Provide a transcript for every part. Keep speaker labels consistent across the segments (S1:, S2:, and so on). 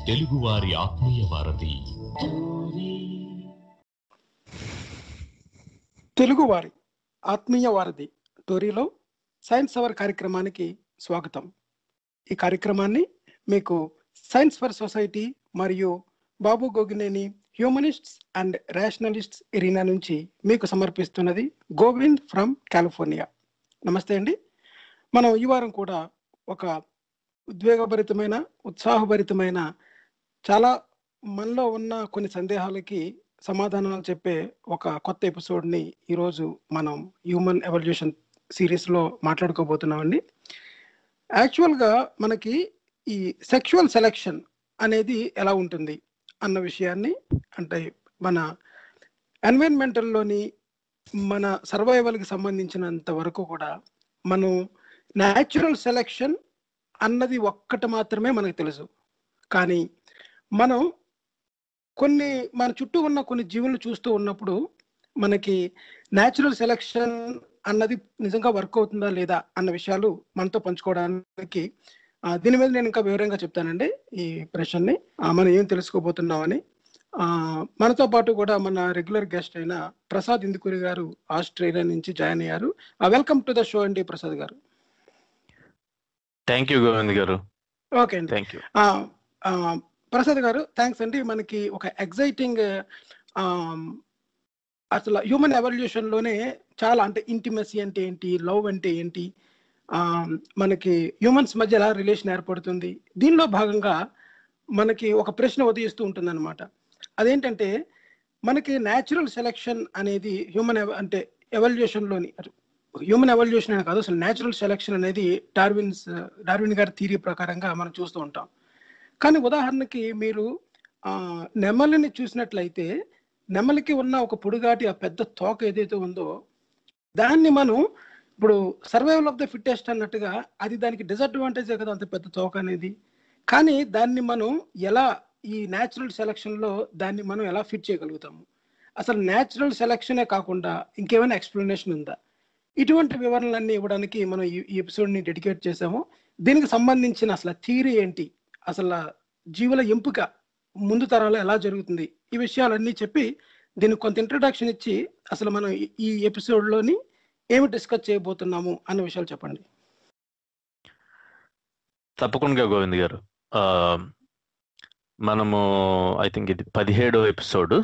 S1: తెలుగువారి ఆత్మీయ వారధి.
S2: తెలుగువారి ఆత్మీయ వారధి టోరీలో సైన్స్ అవర్ కార్యక్రమానికి స్వాగతం. ఈ కార్యక్రమాన్ని మీకు సైన్స్ ఫర్ సొసైటీ మరియు Babu Gogineni humanists and rationalists arena నుంచి మీకు సమర్పిస్తున్నది గోవింద్ ఫ్రమ్ కాలిఫోర్నియా. నమస్తే అండి. మనం ఈ వారం కూడా ఒక ఉద్వేగభరితమైన, ఉత్సాహభరితమైన, చాలా మనలో ఉన్న కొన్ని సందేహాలకి సమాధానాలు చెప్పే ఒక కొత్త ఎపిసోడ్ని ఈరోజు మనం హ్యూమన్ ఎవల్యూషన్ సిరీస్లో మాట్లాడుకోబోతున్నామండి. యాక్చువల్గా మనకి ఈ సెక్షువల్ సెలెక్షన్ అనేది ఎలా ఉంటుంది అన్న విషయాన్ని, అంటే మన ఎన్వైరన్మెంటల్లోని మన సర్వైవల్కి సంబంధించినంత వరకు కూడా మనం న్యాచురల్ సెలెక్షన్ అన్నది ఒక్కటి మాత్రమే మనకు తెలుసు. కానీ మనం మన చుట్టూ ఉన్న కొన్ని జీవులను చూస్తూ ఉన్నప్పుడు మనకి న్యాచురల్ సెలెక్షన్ అన్నది నిజంగా వర్క్ అవుతుందా లేదా అన్న విషయాలు మనతో పంచుకోవడానికి దీని మీద నేను ఇంకా వివరంగా చెప్తానండి. ఈ ప్రశ్నని మనం ఏం తెలుసుకోబోతున్నామని మనతో పాటు కూడా మన రెగ్యులర్ గెస్ట్ అయిన ప్రసాద్ ఇందుకూరి గారు ఆస్ట్రేలియా నుంచి జాయిన్ అయ్యారు. వెల్కమ్ టు ద షో అండి ప్రసాద్ గారు.
S3: థ్యాంక్ యూ గోవింద్ గారు.
S2: ఓకే అండి, థ్యాంక్ యూ. ప్రసాద్ గారు థ్యాంక్స్ అండి. మనకి ఒక ఎగ్జైటింగ్, అసలు హ్యూమన్ ఎవల్యూషన్లోనే చాలా, అంటే ఇంటిమసీ అంటే ఏంటి, లవ్ అంటే ఏంటి, మనకి హ్యూమన్స్ మధ్య ఎలా రిలేషన్ ఏర్పడుతుంది, దీనిలో భాగంగా మనకి ఒక ప్రశ్న ఉదయిస్తూ ఉంటుంది అనమాట. అదేంటంటే మనకి న్యాచురల్ సెలెక్షన్ అనేది అంటే ఎవల్యూషన్లోని, హ్యూమన్ ఎవల్యూషన్ అని కాదు, అసలు న్యాచురల్ సెలెక్షన్ అనేది డార్విన్ గారి థియరీ ప్రకారంగా మనం చూస్తూ ఉంటాం. కానీ ఉదాహరణకి మీరు నెమలిని చూసినట్లయితే నెమలికి ఉన్న ఒక పొడుగాటి ఆ పెద్ద తోక ఏదైతే ఉందో దాన్ని మనం ఇప్పుడు సర్వైవల్ ఆఫ్ ద ఫిట్టెస్ట్ అన్నట్టుగా, అది దానికి డిసడ్వాంటేజే కదా అంత పెద్ద తోక అనేది. కానీ దాన్ని మనం ఎలా ఈ న్యాచురల్ సెలెక్షన్లో దాన్ని మనం ఎలా ఫిట్ చేయగలుగుతాము? అసలు న్యాచురల్ సెలెక్షనే కాకుండా ఇంకేమైనా ఎక్స్ప్లెనేషన్ ఉందా? ఇటువంటి వివరణలన్నీ ఇవ్వడానికి మనం ఈ ఎపిసోడ్ని డెడికేట్ చేసాము. దీనికి సంబంధించిన అసలు థియరీ ఏంటి, అసలు జీవుల ఎంపిక ముందు తరాలు ఎలా జరుగుతుంది, ఈ విషయాలన్నీ చెప్పి దీనికి కొంత ఇంట్రడక్షన్ ఇచ్చి అసలు మనం ఈ ఎపిసోడ్లోని ఏమి డిస్కస్ చేయబోతున్నాము అన్న విషయాలు చెప్పండి.
S3: తప్పకుండా గోవింద్ గారు. మనము ఐ థింక్ ఇది 17వ ఎపిసోడ్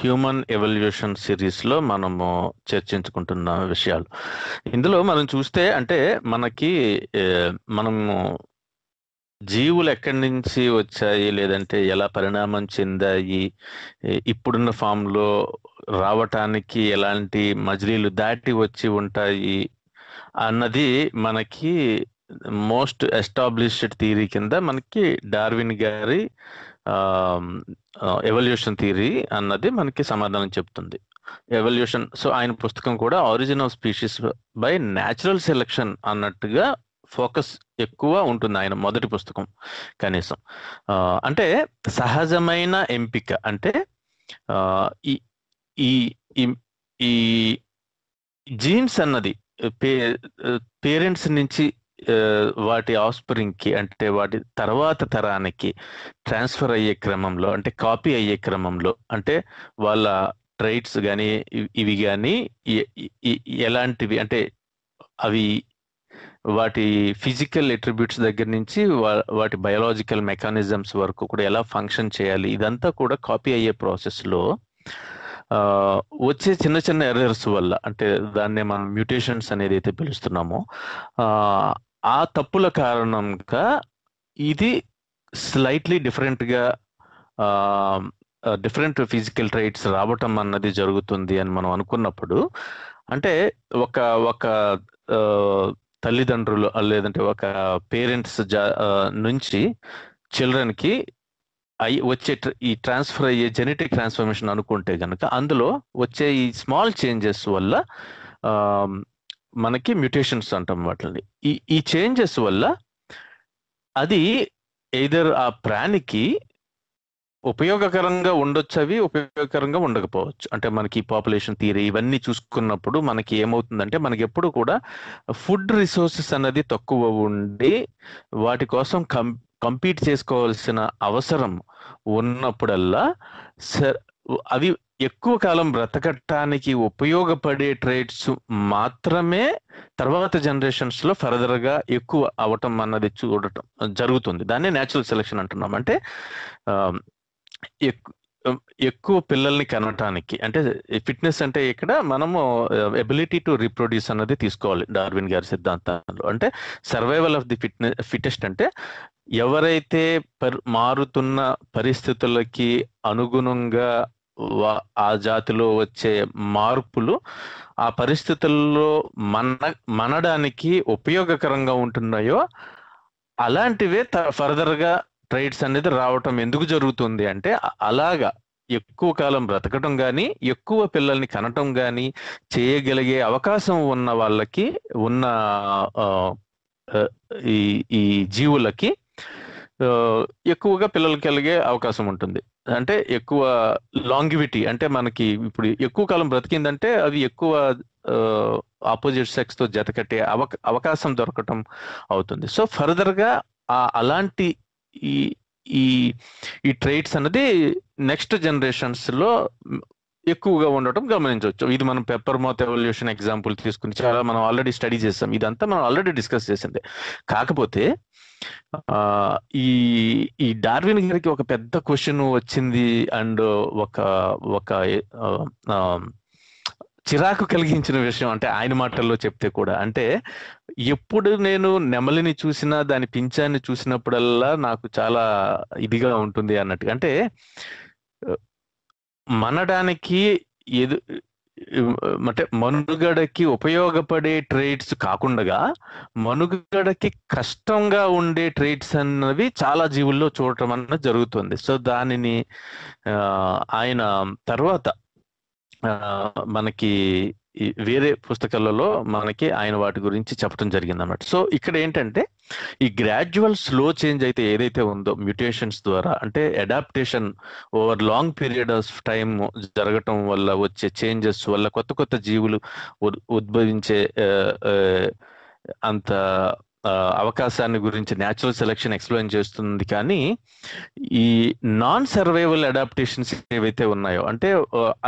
S3: హ్యూమన్ ఎవల్యూషన్ సిరీస్లో మనము చర్చించుకుంటున్న విషయాలు. ఇందులో మనం చూస్తే అంటే మనము జీవులు ఎక్కడి నుంచి వచ్చాయి, లేదంటే ఎలా పరిణామం చెందాయి, ఇప్పుడున్న ఫామ్లో రావటానికి ఎలాంటి మజిలీలు దాటి వచ్చి ఉంటాయి అన్నది మనకి మోస్ట్ ఎస్టాబ్లిష్డ్ థియరీ కింద మనకి డార్విన్ గారి ఎవల్యూషన్ థియరీ అన్నది మనకి సమాధానం చెప్తుంది. ఎవల్యూషన్, సో ఆయన పుస్తకం కూడా origin of species by natural selection అన్నట్టుగా ఫోకస్ ఎక్కువ ఉంటుంది ఆయన మొదటి పుస్తకం కనీసం. అంటే సహజమైన ఎంపిక, అంటే ఈ జీన్స్ అన్నది పేరెంట్స్ నుంచి వాటి ఆఫ్స్ప్రింగ్కి, అంటే వాటి తర్వాత తరానికి ట్రాన్స్ఫర్ అయ్యే క్రమంలో, అంటే కాపీ అయ్యే క్రమంలో, అంటే వాళ్ళ ట్రైట్స్ కానీ ఇవి కానీ ఎలాంటివి, అంటే అవి వాటి ఫిజికల్ అట్రిబ్యూట్స్ దగ్గర నుంచి వాటి బయోలాజికల్ మెకానిజమ్స్ వరకు కూడా ఎలా ఫంక్షన్ చేయాలి, ఇదంతా కూడా కాపీ అయ్యే ప్రాసెస్లో వచ్చే చిన్న చిన్న ఎర్రర్స్ వల్ల, అంటే దాన్నే మనం మ్యూటేషన్స్ అనేది అయితే పిలుస్తున్నామో, ఆ తప్పుల కారణంగా ఇది స్లైట్లీ డిఫరెంట్గా డిఫరెంట్ ఫిజికల్ ట్రైట్స్ రావటం అన్నది జరుగుతుంది అని మనం అనుకున్నప్పుడు, అంటే ఒక తల్లిదండ్రులు లేదంటే ఒక పేరెంట్స్ నుంచి చిల్డ్రన్కి వచ్చే ఈ ట్రాన్స్ఫర్ అయ్యే జెనెటిక్ ట్రాన్స్ఫర్మేషన్ అనుకుంటే కనుక, అందులో వచ్చే ఈ స్మాల్ చేంజెస్ వల్ల మనకి మ్యూటేషన్స్ అంటాం వాటిని. ఈ చేంజెస్ వల్ల అది ఎయిదర్ ఆ ప్రాణికి ఉపయోగకరంగా ఉండొచ్చు, అవి ఉపయోగకరంగా ఉండకపోవచ్చు. అంటే మనకి పాపులేషన్ థియరీ ఇవన్నీ చూసుకున్నప్పుడు మనకి ఏమవుతుందంటే, మనకి ఎప్పుడు కూడా ఫుడ్ రిసోర్సెస్ అన్నది తక్కువ ఉండి వాటి కోసం కంపీట్ చేసుకోవాల్సిన అవసరం ఉన్నప్పుడల్లా అవి ఎక్కువ కాలం బ్రతకటానికి ఉపయోగపడే ట్రేట్స్ మాత్రమే తర్వాత జనరేషన్స్ లో ఫర్దర్ గా ఎక్కువ అవటం అన్నది చూడటం జరుగుతుంది. దాన్నే న్యాచురల్ సెలెక్షన్ అంటున్నాం. అంటే ఎక్కువ పిల్లల్ని కనటానికి, అంటే ఫిట్నెస్ అంటే ఇక్కడ మనము ఎబిలిటీ టు రీప్రొడ్యూస్ అన్నది తీసుకోవాలి డార్విన్ గారి సిద్ధాంతంలో. అంటే సర్వైవల్ ఆఫ్ ది ఫిటెస్ట్ అంటే ఎవరైతే మారుతున్న పరిస్థితులకి అనుగుణంగా ఆ జాతిలో వచ్చే మార్పులు ఆ పరిస్థితుల్లో మనడానికి ఉపయోగకరంగా ఉంటున్నాయో అలాంటివే ఫర్దర్ గా ట్రైట్స్ అనేది రావటం ఎందుకు జరుగుతుంది అంటే, అలాగా ఎక్కువ కాలం బ్రతకటం కానీ ఎక్కువ పిల్లల్ని కనటం కానీ చేయగలిగే అవకాశం ఉన్న వాళ్ళకి ఉన్న ఈ జీవులకి ఎక్కువగా పిల్లలు కలిగే అవకాశం ఉంటుంది. అంటే ఎక్కువ లాంగివిటీ, అంటే మనకి ఇప్పుడు ఎక్కువ కాలం బ్రతికిందంటే అవి ఎక్కువ ఆపోజిట్ సెక్స్ తో జతకట్టే అవకాశం దొరకటం అవుతుంది. సో ఫర్దర్ గా అలాంటి ఈ ట్రైట్స్ అన్నది నెక్స్ట్ జనరేషన్స్ లో ఎక్కువగా ఉండటం గమనించవచ్చు. ఇది మనం పెప్పర్ మౌత్ ఎవల్యూషన్ ఎగ్జాంపుల్ తీసుకుని చాలా మనం ఆల్రెడీ స్టడీ చేసాం. ఇదంతా మనం ఆల్రెడీ డిస్కస్ చేసింది. కాకపోతే ఈ డార్విన్ గారికి ఒక పెద్ద క్వశ్చన్ వచ్చింది అండ్ ఒక చిరాకు కలిగించిన విషయం, అంటే ఆయన మాటల్లో చెప్తే కూడా, అంటే ఎప్పుడు నేను నెమలిని చూసినా దాని పింఛాన్ని చూసినప్పుడల్లా నాకు చాలా ఇదిగా ఉంటుంది అన్నట్టు. అంటే మనడానికి అంటే మనుగడకి ఉపయోగపడే ట్రేడ్స్ కాకుండా మనుగడకి కష్టంగా ఉండే ట్రేడ్స్ అన్నవి చాలా జీవుల్లో చూడటం అన్నది జరుగుతుంది. సో దానిని ఆయన తర్వాత మనకి వేరే పుస్తకాలలో మనకి ఆయన వాటి గురించి చెప్పడం జరిగింది అన్నమాట. సో ఇక్కడ ఏంటంటే ఈ గ్రాడ్యువల్ స్లో చేంజ్ అయితే ఏదైతే ఉందో మ్యూటేషన్స్ ద్వారా, అంటే adaptation over long period of time జరగటం వల్ల వచ్చే చేంజెస్ వల్ల కొత్త కొత్త జీవులు ఉద్భవించే అంత అవకాశాన్ని గురించి న్యాచురల్ సెలెక్షన్ ఎక్స్ప్లెయిన్ చేస్తుంది. కానీ ఈ నాన్ సర్వైవల్ అడాప్టేషన్స్ ఏవైతే ఉన్నాయో, అంటే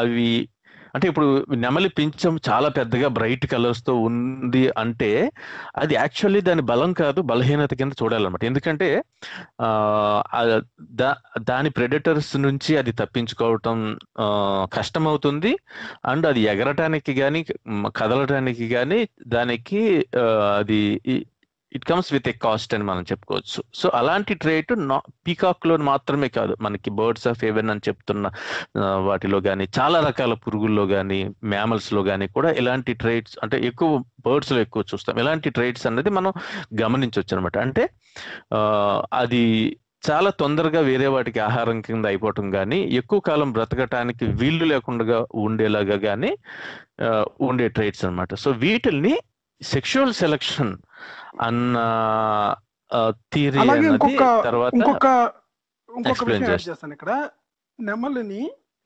S3: అవి, అంటే ఇప్పుడు నెమలి పింఛం చాలా పెద్దగా బ్రైట్ కలర్స్ తో ఉంది అంటే అది యాక్చువల్లీ దాని బలం కాదు, బలహీనత కింద చూడాలన్నమాట. ఎందుకంటే దాని ప్రెడేటర్స్ నుంచి అది తప్పించుకోవటం కష్టమవుతుంది. అండ్ అది ఎగరటానికి కానీ కదలటానికి కానీ దానికి అది it comes with a cost అని మనం చెప్పుకోవచ్చు. సో అలాంటి ట్రేట్ పీకాక్ లో మాత్రమే కాదు, మనకి బర్డ్స్ ఆఫ్ హెవెన్ అని చెప్తున్న వాటిలో కానీ చాలా రకాల పురుగుల్లో కానీ మ్యామల్స్ లో కానీ కూడా ఇలాంటి ట్రేట్స్, అంటే ఎక్కువ బర్డ్స్ లో ఎక్కువ చూస్తాం ఇలాంటి ట్రేట్స్ అనేది మనం గమనించవచ్చు అనమాట. అంటే అది చాలా తొందరగా వేరే వాటికి ఆహారం కింద అయిపోవటం కానీ ఎక్కువ కాలం బ్రతకటానికి వీళ్ళు లేకుండా ఉండేలాగా కానీ ఉండే ట్రేట్స్ అనమాట. సో వీటిల్ని సెక్షువల్ సెలక్షన్ అన్న థియరీ అన్నది తర్వాత
S2: ఇంకొక విషయం యాడ్ చేస్తాను ఇక్కడ.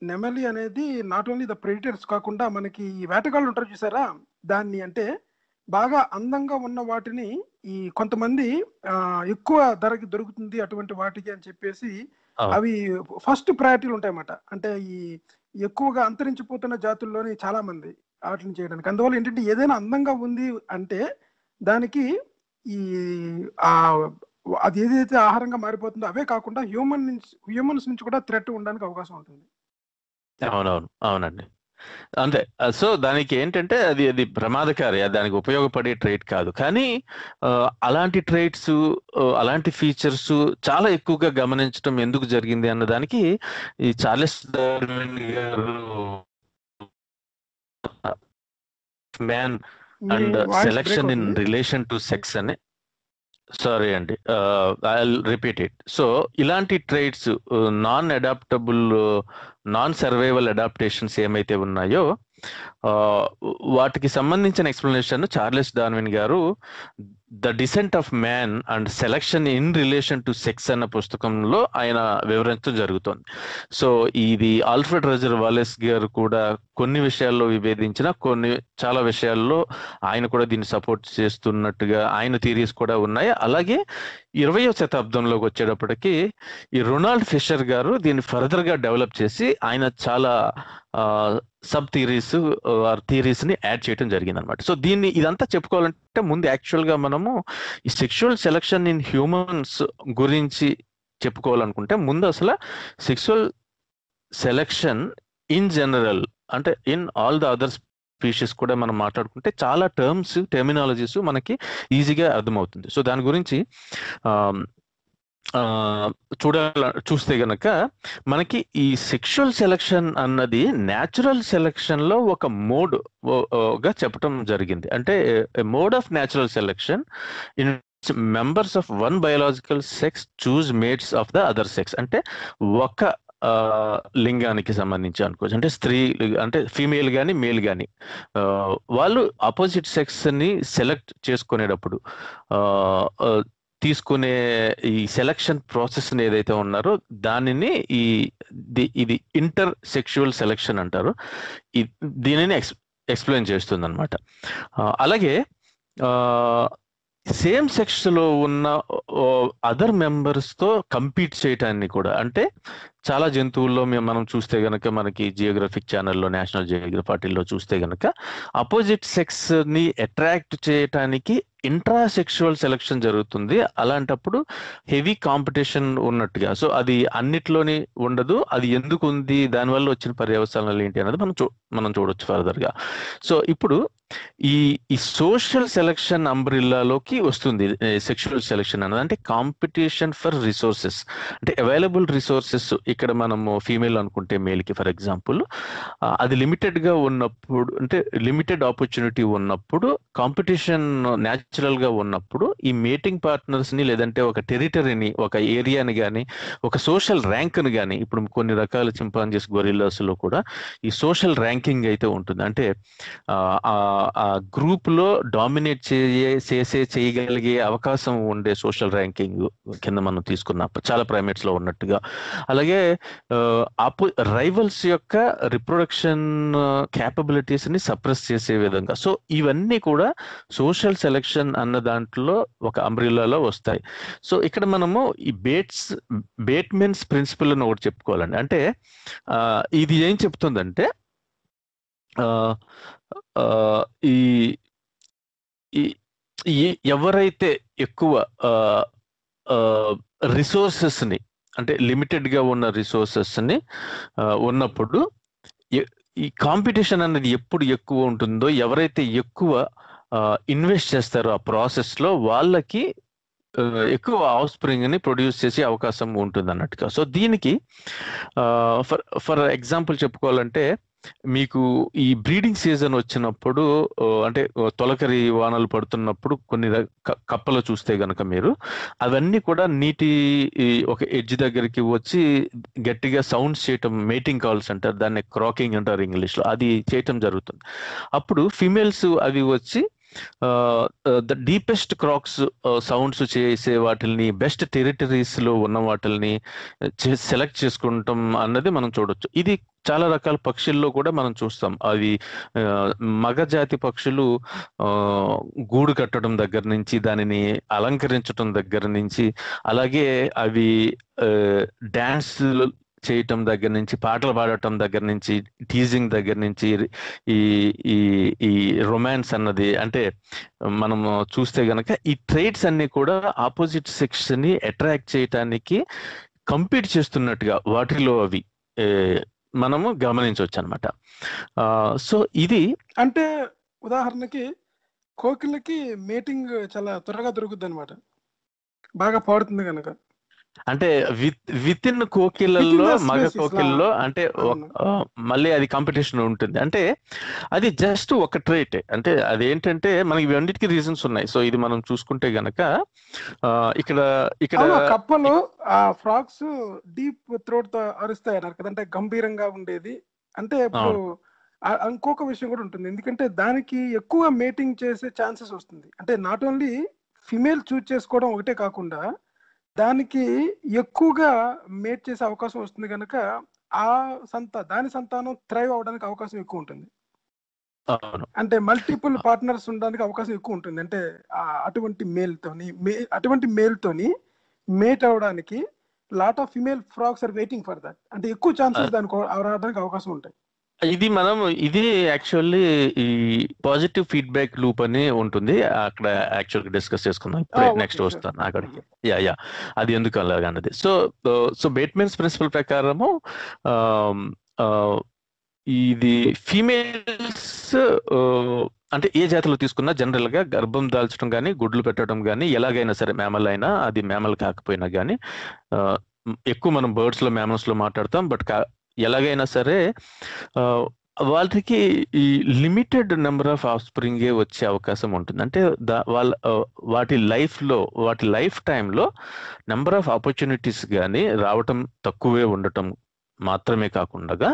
S2: నెమలి అనేది నాట్ ఓన్లీ ద ప్రెడిటర్స్ కాకుండా మనకి వేటగాళ్ళు ఉంటారు చూసారా, దాన్ని అంటే బాగా అందంగా ఉన్న వాటిని ఈ కొంతమంది ఎక్కువ ధరకి దొరుకుతుంది అటువంటి వాటికి అని చెప్పేసి అవి ఫస్ట్ ప్రయారిటీలు ఉంటాయన్నమాట. అంటే ఈ ఎక్కువగా అంతరించిపోతున్న జాతుల్లోని చాలా మంది వాటిని చేయడానికి. అందువల్ల ఏంటంటే ఏదైనా అందంగా ఉంది అంటే దానికి ఈ అది ఏదైతే ఆహారంగా మారిపోతుందో అవే కాకుండా హ్యూమన్స్ నుంచి కూడా థ్రెట్ ఉండడానికి అవకాశం ఉంటుంది.
S3: అవునండి, అంతే. సో దానికి ఏంటంటే అది ప్రమాదకారి, దానికి ఉపయోగపడే ట్రేట్ కాదు. కానీ అలాంటి ట్రేట్స్, అలాంటి ఫీచర్స్ చాలా ఎక్కువగా గమనించడం ఎందుకు జరిగింది అన్న దానికి ఈ చార్లెస్ డార్విన్ గారు man and selection in relation to sex అని, సారీ అండి, ఐల్ రిపీట్ ఇట్. సో ఇలాంటి traits, non adaptable, non survival adaptations ఏమైతే ఉన్నాయో వాటికి సంబంధించిన ఎక్స్ప్లెనేషన్ చార్లెస్ డార్విన్ గారు the descent of man and selection in relation to sex అన్న పుస్తకంలో ఆయన వివరించడం జరుగుతుంది. సో ఇది ఆల్ఫ్రెడ్ రోజర్ వాలెస్ గారు కూడా కొన్ని విషయాల్లో విభేదించిన, చాలా విషయాల్లో ఆయన కూడా దీన్ని సపోర్ట్ చేస్తున్నట్టుగా ఆయన థియరీస్ కూడా ఉన్నాయి. అలాగే 20వ శతాబ్దంలోకి వచ్చేటప్పటికి ఈ రొనాల్డ్ ఫిషర్ గారు దీన్ని ఫర్దర్ గా డెవలప్ చేసి ఆయన చాలా సబ్ థియరీస్ ని యాడ్ చేయడం జరిగింది అనమాట. సో ఇదంతా చెప్పుకోవాలంటే ముందు యాక్చువల్ గా మనము ఈ సెక్షువల్ సెలక్షన్ ఇన్ హ్యూమన్స్ గురించి చెప్పుకోవాలనుకుంటే ముందు అసలు సెక్షువల్ సెలక్షన్ ఇన్ జనరల్ అంటే in all the other species కూడా మనం మాట్లాడుకుంటే చాలా టెర్మినాలజీస్ మనకి ఈజీగా అర్థమవుతుంది. సో దాని గురించి చూస్తే గనక మనకి ఈ సెక్షువల్ సెలక్షన్ అన్నది న్యాచురల్ సెలక్షన్ లో ఒక మోడ్ గా చెప్పడం జరిగింది. అంటే mode of natural selection in members of one biological sex choose mates of the other sex. అంటే ఒక లింగానికి సంబంధించి అనుకోవచ్చు, అంటే స్త్రీ అంటే ఫీమేల్ కానీ మేల్ కానీ వాళ్ళు ఆపోజిట్ సెక్స్ ని సెలెక్ట్ చేసుకునేటప్పుడు తీసుకునే ఈ సెలక్షన్ ప్రాసెస్ ఏదైతే ఉన్నారో దానిని ఇది ఇంటర్ సెక్షువల్ సెలక్షన్ అంటారు. దీనిని ఎక్స్ప్లెయిన్ చేస్తుంది అనమాట. అలాగే సేమ్ సెక్స్ లో ఉన్న అదర్ మెంబర్స్ తో కంపీట్ చేయటాన్ని కూడా, అంటే చాలా జంతువుల్లో మనం చూస్తే గనక మనకి జియోగ్రఫిక్ ఛానల్లో, నేషనల్ జియోగ్రఫీ వాటిల్లో చూస్తే గనక అపోజిట్ సెక్స్ ని అట్రాక్ట్ చేయటానికి ఇంట్రాసెక్షువల్ సెలక్షన్ జరుగుతుంది. అలాంటప్పుడు హెవీ కాంపిటీషన్ ఉన్నట్టుగా. సో అది అన్నిట్లోని ఉండదు. అది ఎందుకు ఉంది, దానివల్ల వచ్చిన పర్యవసానాలు ఏంటి అన్నది మనం చూడొచ్చు ఫర్దర్ గా. సో ఇప్పుడు ఈ సోషల్ సెలక్షన్ అంబ్రిల్లాలోకి వస్తుంది సెక్షువల్ సెలక్షన్ అన్నది. అంటే కాంపిటీషన్ ఫర్ రిసోర్సెస్, అంటే అవైలబుల్ రిసోర్సెస్. ఇక్కడ మనము ఫీమేల్ అనుకుంటే మేల్ కి ఫర్ ఎగ్జాంపుల్ అది లిమిటెడ్ గా ఉన్నప్పుడు, అంటే లిమిటెడ్ ఆపర్చునిటీ ఉన్నప్పుడు, కాంపిటీషన్ న్యాచురల్ గా ఉన్నప్పుడు ఈ మేటింగ్ పార్ట్నర్స్ ని, లేదంటే ఒక టెరిటరీని, ఒక ఏరియాని కానీ, ఒక సోషల్ ర్యాంక్ ని కానీ, ఇప్పుడు కొన్ని రకాల చింపాంజీస్, గొరిల్లాస్ లో కూడా ఈ సోషల్ ర్యాంకింగ్ అయితే ఉంటుంది. అంటే ఆ గ్రూప్ లో డామినేట్ చేయగలిగే అవకాశం ఉండే సోషల్ ర్యాంకింగ్ కింద మనం తీసుకున్న చాలా ప్రైమేట్స్ లో ఉన్నట్టుగా. అలాగే రైవల్స్ యొక్క రిప్రొడక్షన్ క్యాపబిలిటీస్ ని సప్రెస్ చేసే విధంగా. సో ఇవన్నీ కూడా సోషల్ సెలక్షన్ అన్న దాంట్లో ఒక అంబ్రిల్లాలో వస్తాయి. సో ఇక్కడ మనము ఈ బేట్మెన్స్ ప్రిన్సిపల్ అని ఒకటి చెప్పుకోవాలండి. అంటే ఇది ఏం చెప్తుందంటే ఎవరైతే ఎక్కువ రిసోర్సెస్ ని, అంటే లిమిటెడ్ గా ఉన్న రిసోర్సెస్ ని ఉన్నప్పుడు ఈ కాంపిటీషన్ అనేది ఎప్పుడు ఎక్కువ ఉంటుందో, ఎవరైతే ఎక్కువ ఇన్వెస్ట్ చేస్తారో ఆ ప్రాసెస్ లో, వాళ్ళకి ఎక్కువ ఆఫ్ స్ప్రింగ్ ని ప్రొడ్యూస్ చేసే అవకాశం ఉంటుంది అన్నట్టుగా. సో దీనికి ఫర్ ఎగ్జాంపుల్ చెప్పుకోవాలంటే, మీకు ఈ బ్రీడింగ్ సీజన్ వచ్చినప్పుడు, అంటే తొలకరి వానలు పడుతున్నప్పుడు కొన్ని కప్పలు చూస్తే గనక మీరు, అవన్నీ కూడా నీటి ఒక ఎడ్జ్ దగ్గరికి వచ్చి గట్టిగా సౌండ్స్ చేయటం, మేటింగ్ కాల్స్ అంటారు, దాన్ని క్రాకింగ్ అంటారు ఇంగ్లీష్ లో, అది చేయటం జరుగుతుంది. అప్పుడు ఫీమేల్స్ అవి వచ్చి ద డీపెస్ట్ క్రాక్స్ సౌండ్స్ చేసే వాటిని, బెస్ట్ టెరిటరీస్ లో ఉన్న వాటిని సెలెక్ట్ చేసుకుంటాం అన్నది మనం చూడొచ్చు. ఇది చాలా రకాల పక్షుల్లో కూడా మనం చూస్తాం. అవి మగ జాతి పక్షులు గూడు కట్టడం దగ్గర నుంచి, దానిని అలంకరించడం దగ్గర నుంచి, అలాగే అవి డాన్స్ చేయటం దగ్గర నుంచి, పాటలు పాడటం దగ్గర నుంచి, టీజింగ్ దగ్గర నుంచి, ఈ రొమాన్స్ అన్నది, అంటే మనం చూస్తే గనక ఈ ట్రైట్స్ అన్ని కూడా ఆపోజిట్ సెక్స్ ని అట్రాక్ట్ చేయటానికి కంపీట్ చేస్తున్నట్టుగా వాటిలో అవి మనము గమనించవచ్చు అనమాట. సో ఇది
S2: అంటే ఉదాహరణకి కోకిలకి మేటింగ్ చాలా త్వరగా దొరుకుద్ది అనమాట, బాగా పాడుతుంది కనుక.
S3: అంటే విత్ ఇన్ కోకిలలో, మగ కోకిలలో అంటే మళ్ళీ అది కాంపిటీషన్ ఉంటుంది. అంటే అది జస్ట్ ఒక ట్రైట్. అంటే అదేంటంటే మనకి ఇవన్నిటికీ రీజన్స్ ఉన్నాయి. సో ఇది మనం చూసుకుంటే గనక ఇక్కడ
S2: కప్పలు ఆ ఫ్రాక్స్ డీప్ థ్రోట్ తో అరుస్తాయి అన్నారు కదంటే, గంభీరంగా ఉండేది. అంటే ఇప్పుడు ఇంకొక విషయం కూడా ఉంటుంది, ఎందుకంటే దానికి ఎక్కువ మేటింగ్ చేసే ఛాన్సెస్ వస్తుంది. అంటే నాట్ ఓన్లీ ఫిమేల్ చూజ్ చేసుకోవడం ఒకటే కాకుండా దానికి ఎక్కువగా మేట్ చేసే అవకాశం వస్తుంది కనుక దాని సంతానం థ్రైవ్ అవడానికి అవకాశం ఎక్కువ ఉంటుంది. అంటే మల్టిపుల్ పార్ట్నర్స్ ఉండడానికి అవకాశం ఎక్కువ ఉంటుంది. అంటే అటువంటి మేల్ తోని మేట్ అవడానికి lot of female frogs are waiting for that. అంటే ఎక్కువ ఛాన్సెస్ దానికి రావడానికి అవకాశం ఉంటాయి.
S3: ఇది యాక్చువల్లీ ఈ పాజిటివ్ ఫీడ్బ్యాక్ లూప్ అని ఉంటుంది, అక్కడ యాక్చువల్గా డిస్కస్ చేసుకుందాం ఇప్పుడే, నెక్స్ట్ వస్తాను అక్కడికి. యా అది ఎందుకు అలాగన్నది. సో బేట్మెన్స్ ప్రిన్సిపల్ ప్రకారము ఇది ఫీమేల్స్ అంటే ఏ జాతిలో తీసుకున్నా జనరల్ గా గర్భం దాల్చడం కానీ గుడ్లు పెట్టడం కానీ ఎలాగైనా సరే, మ్యామల్ అయినా అది మ్యామల్ కాకపోయినా కానీ, ఎక్కువ మనం బర్డ్స్ లో మ్యామల్స్ లో మాట్లాడతాం, బట్ ఎలాగైనా సరే వాళ్ళకి ఈ లిమిటెడ్ నెంబర్ ఆఫ్ ఆఫ్ స్ప్రింగే వచ్చే అవకాశం ఉంటుంది. అంటే వాటి లైఫ్ టైంలో నెంబర్ ఆఫ్ ఆపర్చునిటీస్ కానీ రావటం తక్కువే ఉండటం మాత్రమే కాకుండా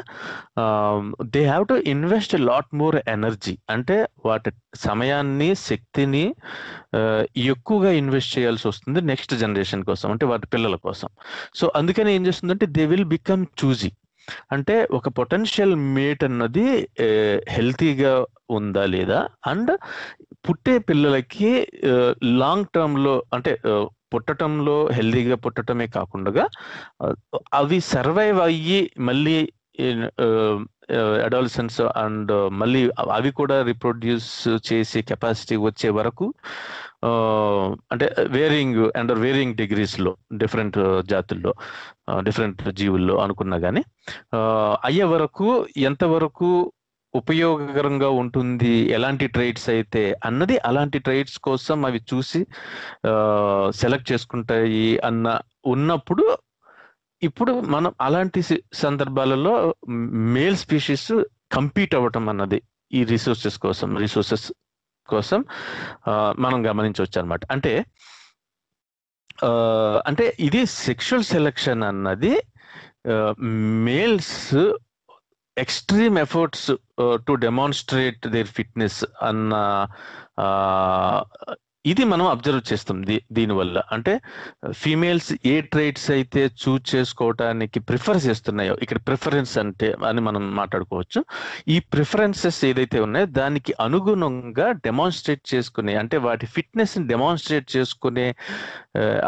S3: they have to invest lot more energy. అంటే వాటి సమయాన్ని, శక్తిని ఎక్కువగా ఇన్వెస్ట్ చేయాల్సి వస్తుంది నెక్స్ట్ జనరేషన్ కోసం, అంటే వాటి పిల్లల కోసం. సో అందుకని ఏం చేస్తుందంటే దే విల్ బికమ్ చూజీ. అంటే ఒక పొటెన్షియల్ మేట్ అన్నది హెల్తీగా ఉందా లేదా, అండ్ పుట్టే పిల్లలకి లాంగ్ టర్మ్ లో అంటే పుట్టడంలో హెల్దీగా పుట్టడమే కాకుండా అవి సర్వైవ్ అయ్యి మళ్ళీ అడాలసెన్స్ అండ్ మళ్ళీ అవి కూడా రిప్రొడ్యూస్ చేసే కెపాసిటీ వచ్చే వరకు, అంటే వేరియింగ్ డిగ్రీస్ లో డిఫరెంట్ జాతుల్లో డిఫరెంట్ జీవుల్లో అనుకున్నా కానీ అయ్యే వరకు ఎంతవరకు ఉపయోగకరంగా ఉంటుంది, ఎలాంటి ట్రైట్స్ అయితే అన్నది, అలాంటి ట్రైట్స్ కోసం అవి చూసి సెలెక్ట్ చేసుకుంటాయి ఉన్నప్పుడు, ఇప్పుడు మనం అలాంటి సందర్భాలలో మేల్ స్పీషీస్ కంపీట్ అవ్వటం అన్నది ఈ రిసోర్సెస్ కోసం మనం గమనించవచ్చు అనమాట. అంటే ఇది సెక్షువల్ సెలెక్షన్ అన్నది males extreme efforts to demonstrate their fitness అన్న ఇది మనం అబ్జర్వ్ చేస్తాం దీనివల్ల. అంటే ఫీమేల్స్ ఏ ట్రైట్స్ అయితే చూజ్ చేసుకోవటానికి ప్రిఫర్ చేస్తున్నాయో, ఇక్కడ ప్రిఫరెన్స్ అని మనం మాట్లాడుకోవచ్చు. ఈ ప్రిఫరెన్సెస్ ఏదైతే ఉన్నాయో దానికి అనుగుణంగా డెమాన్స్ట్రేట్ చేసుకునే, అంటే వాటి ఫిట్నెస్ ని డెమాన్స్ట్రేట్ చేసుకునే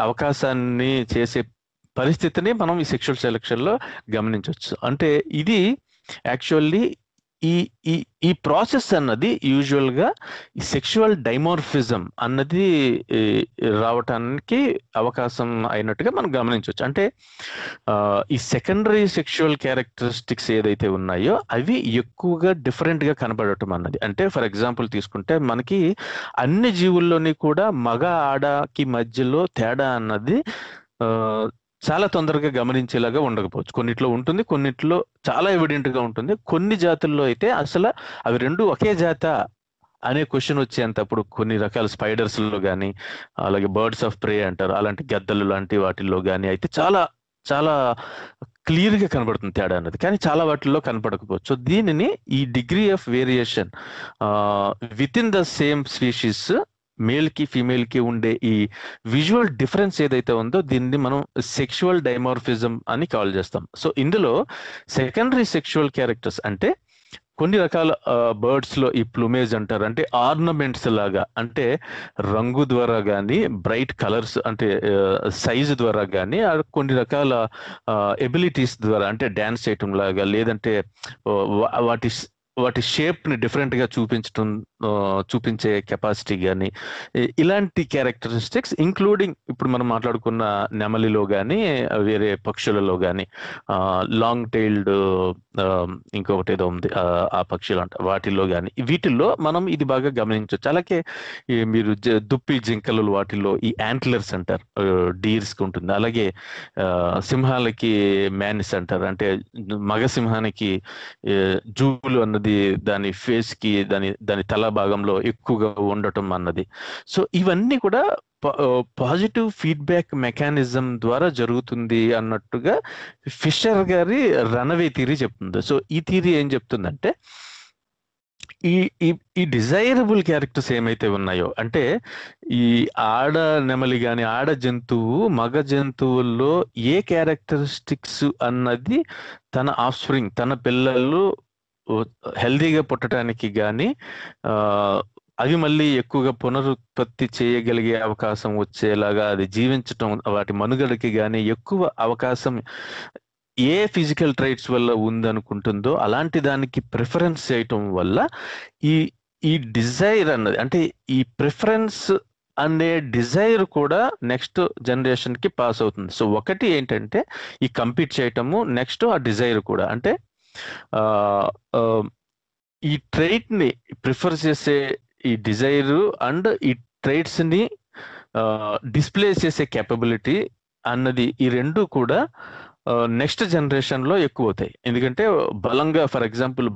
S3: అవకాశాన్ని చేసే పరిస్థితిని మనం ఈ సెక్షువల్ సెలెక్షన్ లో గమనించవచ్చు. అంటే ఇది యాక్చువల్లీ ఈ ప్రాసెస్ అన్నది యూజువల్ గా ఈ సెక్షువల్ డైమోర్ఫిజం అన్నది రావటానికి అవకాశం అయినట్టుగా మనం గమనించవచ్చు. అంటే ఈ సెకండరీ సెక్షువల్ క్యారెక్టరిస్టిక్స్ ఏదైతే ఉన్నాయో అవి ఎక్కువగా డిఫరెంట్ గా కనబడటం అన్నది. అంటే ఫర్ ఎగ్జాంపుల్ తీసుకుంటే మనకి అన్ని జీవుల్లోని కూడా మగ ఆడకి మధ్యలో తేడా అన్నది చాలా తొందరగా గమనించేలాగా ఉండకపోవచ్చు. కొన్నిట్లో ఉంటుంది, కొన్నిట్లో చాలా ఎవిడెంట్ గా ఉంటుంది. కొన్ని జాతుల్లో అయితే అసలు అవి రెండు ఒకే జాత అనే క్వశ్చన్ వచ్చేంతప్పుడు కొన్ని రకాల స్పైడర్స్ లో కానీ, అలాగే బర్డ్స్ ఆఫ్ ప్రే అంటారు, అలాంటి గద్దలు లాంటి వాటిల్లో కానీ అయితే చాలా చాలా క్లియర్ గా కనబడుతుంది తేడా అన్నది. కానీ చాలా వాటిల్లో కనపడకపోవచ్చు. దీనిని ఈ degree of variation with in the same species, male కి ఫీమేల్ కి ఉండే ఈ విజువల్ డిఫరెన్స్ ఏదైతే ఉందో దీన్ని మనం సెక్షువల్ డైమార్ఫిజం అని కాల్ చేస్తాం. సో ఇందులో సెకండరీ సెక్షువల్ క్యారెక్టర్స్ అంటే కొన్ని రకాల బర్డ్స్ లో ఈ ప్లూమేజ్ అంటారు, అంటే ఆర్నమెంట్స్ లాగా, అంటే రంగు ద్వారా కానీ, బ్రైట్ కలర్స్ అంటే సైజ్ ద్వారా కానీ, కొన్ని రకాల ఎబిలిటీస్ ద్వారా, అంటే డాన్స్ చేయటం లాగా, లేదంటే వాటి షేప్ ని డిఫరెంట్ గా చూపించే కెపాసిటీ కానీ, ఇలాంటి క్యారెక్టరిస్టిక్స్ ఇంక్లూడింగ్ ఇప్పుడు మనం మాట్లాడుకున్న నెమలిలో కానీ, వేరే పక్షులలో కానీ, లాంగ్ టైల్డ్ ఇంకొకటి ఏదో ఉంది ఆ పక్షులు అంట, వాటిల్లో కానీ, వీటిల్లో మనం ఇది బాగా గమనించవచ్చు. అలాగే మీరు దుప్పి జింకలు వాటిల్లో ఈ యాంట్లర్స్ అంటారు, డీర్స్ కి ఉంటుంది. అలాగే సింహాలకి మ్యానిస్ అంటారు, అంటే మగ సింహానికి జూలు అన్నది దాని ఫేస్ కి దాని తల భాగంలో ఎక్కువగా ఉండటం అన్నది. సో ఇవన్నీ కూడా పాజిటివ్ ఫీడ్బ్యాక్ మెకానిజం ద్వారా జరుగుతుంది అన్నట్టుగా ఫిషర్ గారి రనవే థియరీ చెప్తుంది. సో ఈ థియరీ ఏం చెప్తుందంటే ఈ ఈ ఈ డిజైరబుల్ క్యారెక్టర్స్ ఏమైతే ఉన్నాయో, అంటే ఈ ఆడ నెమలి గాని ఆడ జంతువు మగ జంతువుల్లో ఏ క్యారెక్టరిస్టిక్స్ అన్నది తన ఆఫ్స్ప్రింగ్ తన పిల్లలు హెల్దీగా పుట్టడానికి గాని అవి మళ్ళీ ఎక్కువగా పునరుత్పత్తి చేయగలిగే అవకాశం వచ్చేలాగా అది జీవించటం వాటి మనుగడకి గాని ఎక్కువ అవకాశం ఏ ఫిజికల్ ట్రైట్స్ వల్ల ఉందనుకుంటుందో అలాంటి దానికి ప్రిఫరెన్స్ చేయటం వల్ల ఈ ఈ డిజైర్ అన్నది, అంటే ఈ ప్రిఫరెన్స్ అనే డిజైర్ కూడా నెక్స్ట్ జనరేషన్ కి పాస్ అవుతుంది. సో ఒకటి ఏంటంటే ఈ కంపీట్ చేయటము, నెక్స్ట్ ఆ డిజైర్ కూడా, అంటే ఈ ట్రైట్ ని ప్రిఫర్ చేసే ఈ డిజైర్ అండ్ ఈ ట్రైట్స్ ని డిస్ప్లే చేసే కేపబిలిటీ అన్నది, ఈ రెండు కూడా నెక్స్ట్ జనరేషన్ లో ఎక్కువ అవుతాయి. ఎందుకంటే బలంగా, ఫర్ ఎగ్జాంపుల్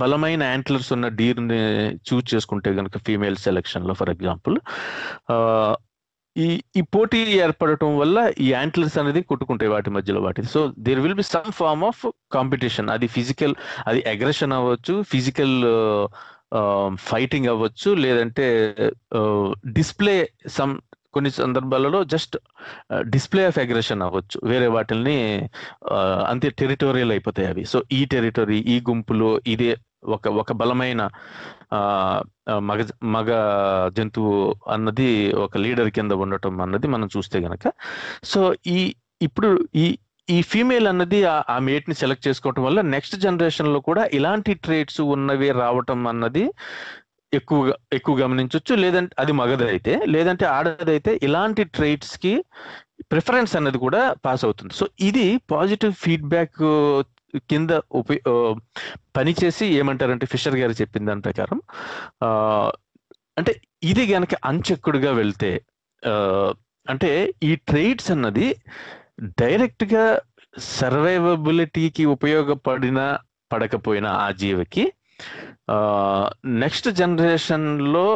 S3: బలమైన యాంట్లర్స్ ఉన్న డీర్ ని చూజ్ చేసుకుంటే కనుక ఫీమేల్ సెలెక్షన్ లో ఫర్ ఎగ్జాంపుల్ ఈ పోటీ ఏర్పడటం వల్ల ఈ యాంట్లర్స్ అనేది కొట్టుకుంటాయి వాటి మధ్యలో వాటి. So there will be some form of competition. అది ఫిజికల్, అది అగ్రెషన్ అవ్వచ్చు, ఫిజికల్ ఫైటింగ్ అవ్వచ్చు, లేదంటే డిస్ప్లే కొన్ని సందర్భాలలో జస్ట్ డిస్ప్లే ఆఫ్ అగ్రెషన్ అవ్వచ్చు, వేరే వాటిల్ని అంతే టెరిటోరియల్ అయిపోతాయి అవి. సో ఈ టెరిటరీ, ఈ గుంపులో ఇదే ఒక బలమైన మగ జంతువు అన్నది ఒక లీడర్ కింద ఉండటం అన్నది మనం చూస్తే గనక, సో ఇప్పుడు ఈ ఫీమేల్ అన్నది ఆ మేట్ ని సెలెక్ట్ చేసుకోవటం వల్ల నెక్స్ట్ జనరేషన్ లో కూడా ఇలాంటి ట్రేట్స్ ఉన్నవి రావటం అన్నది ఎక్కువ గమనించవచ్చు. లేదంటే అది మగదైతే, లేదంటే ఆడదైతే ఇలాంటి ట్రైట్స్ కి ప్రిఫరెన్స్ అన్నది కూడా పాస్ అవుతుంది. సో ఇది పాజిటివ్ ఫీడ్బ్యాక్ కింద పనిచేసి ఏమంటారంటే ఫిషర్ గారు చెప్పిన దాని ప్రకారం, అంటే ఇది గనక అన్చెక్కుడుగా వెళ్తే, అంటే ఈ ట్రైట్స్ అన్నది డైరెక్ట్ గా సర్వైవబిలిటీకి పడకపోయినా ఆ జీవికి నెక్స్ట్ జనరేషన్ లో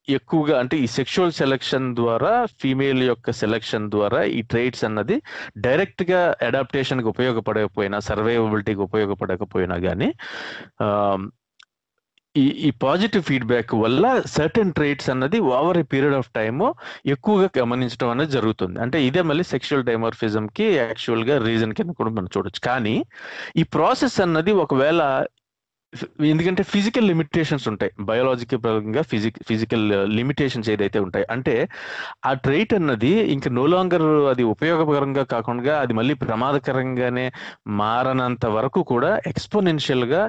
S3: ఎక్కువగా, అంటే ఈ సెక్షువల్ సెలెక్షన్ ద్వారా, ఫీమేల్ యొక్క సెలెక్షన్ ద్వారా ఈ ట్రైట్స్ అన్నది డైరెక్ట్ గా అడాప్టేషన్ కి ఉపయోగపడకపోయినా, సర్వైవబిలిటీకి ఉపయోగపడకపోయినా కానీ ఈ పాజిటివ్ ఫీడ్బ్యాక్ వల్ల సర్టెన్ ట్రైట్స్ అన్నది over a period of time ఎక్కువగా గమనించడం అనేది జరుగుతుంది. అంటే ఇదే మళ్ళీ సెక్షువల్ డైమర్ఫిజం కి యాక్చువల్ గా రీజన్ కింద కూడా మనం చూడొచ్చు. కానీ ఈ ప్రాసెస్ అన్నది ఒకవేళ, ఎందుకంటే ఫిజికల్ లిమిటేషన్స్ ఉంటాయి, బయోలాజికల్ పరంగా ఫిజికల్ లిమిటేషన్స్ ఏదైతే ఉంటాయి, అంటే ఆ ట్రైట్ అన్నది ఇంకా నో లాంగర్ అది ఉపయోగకరంగా కాకుండా అది మళ్ళీ ప్రమాదకరంగానే మారనంత వరకు కూడా ఎక్స్పోనెన్షియల్ గా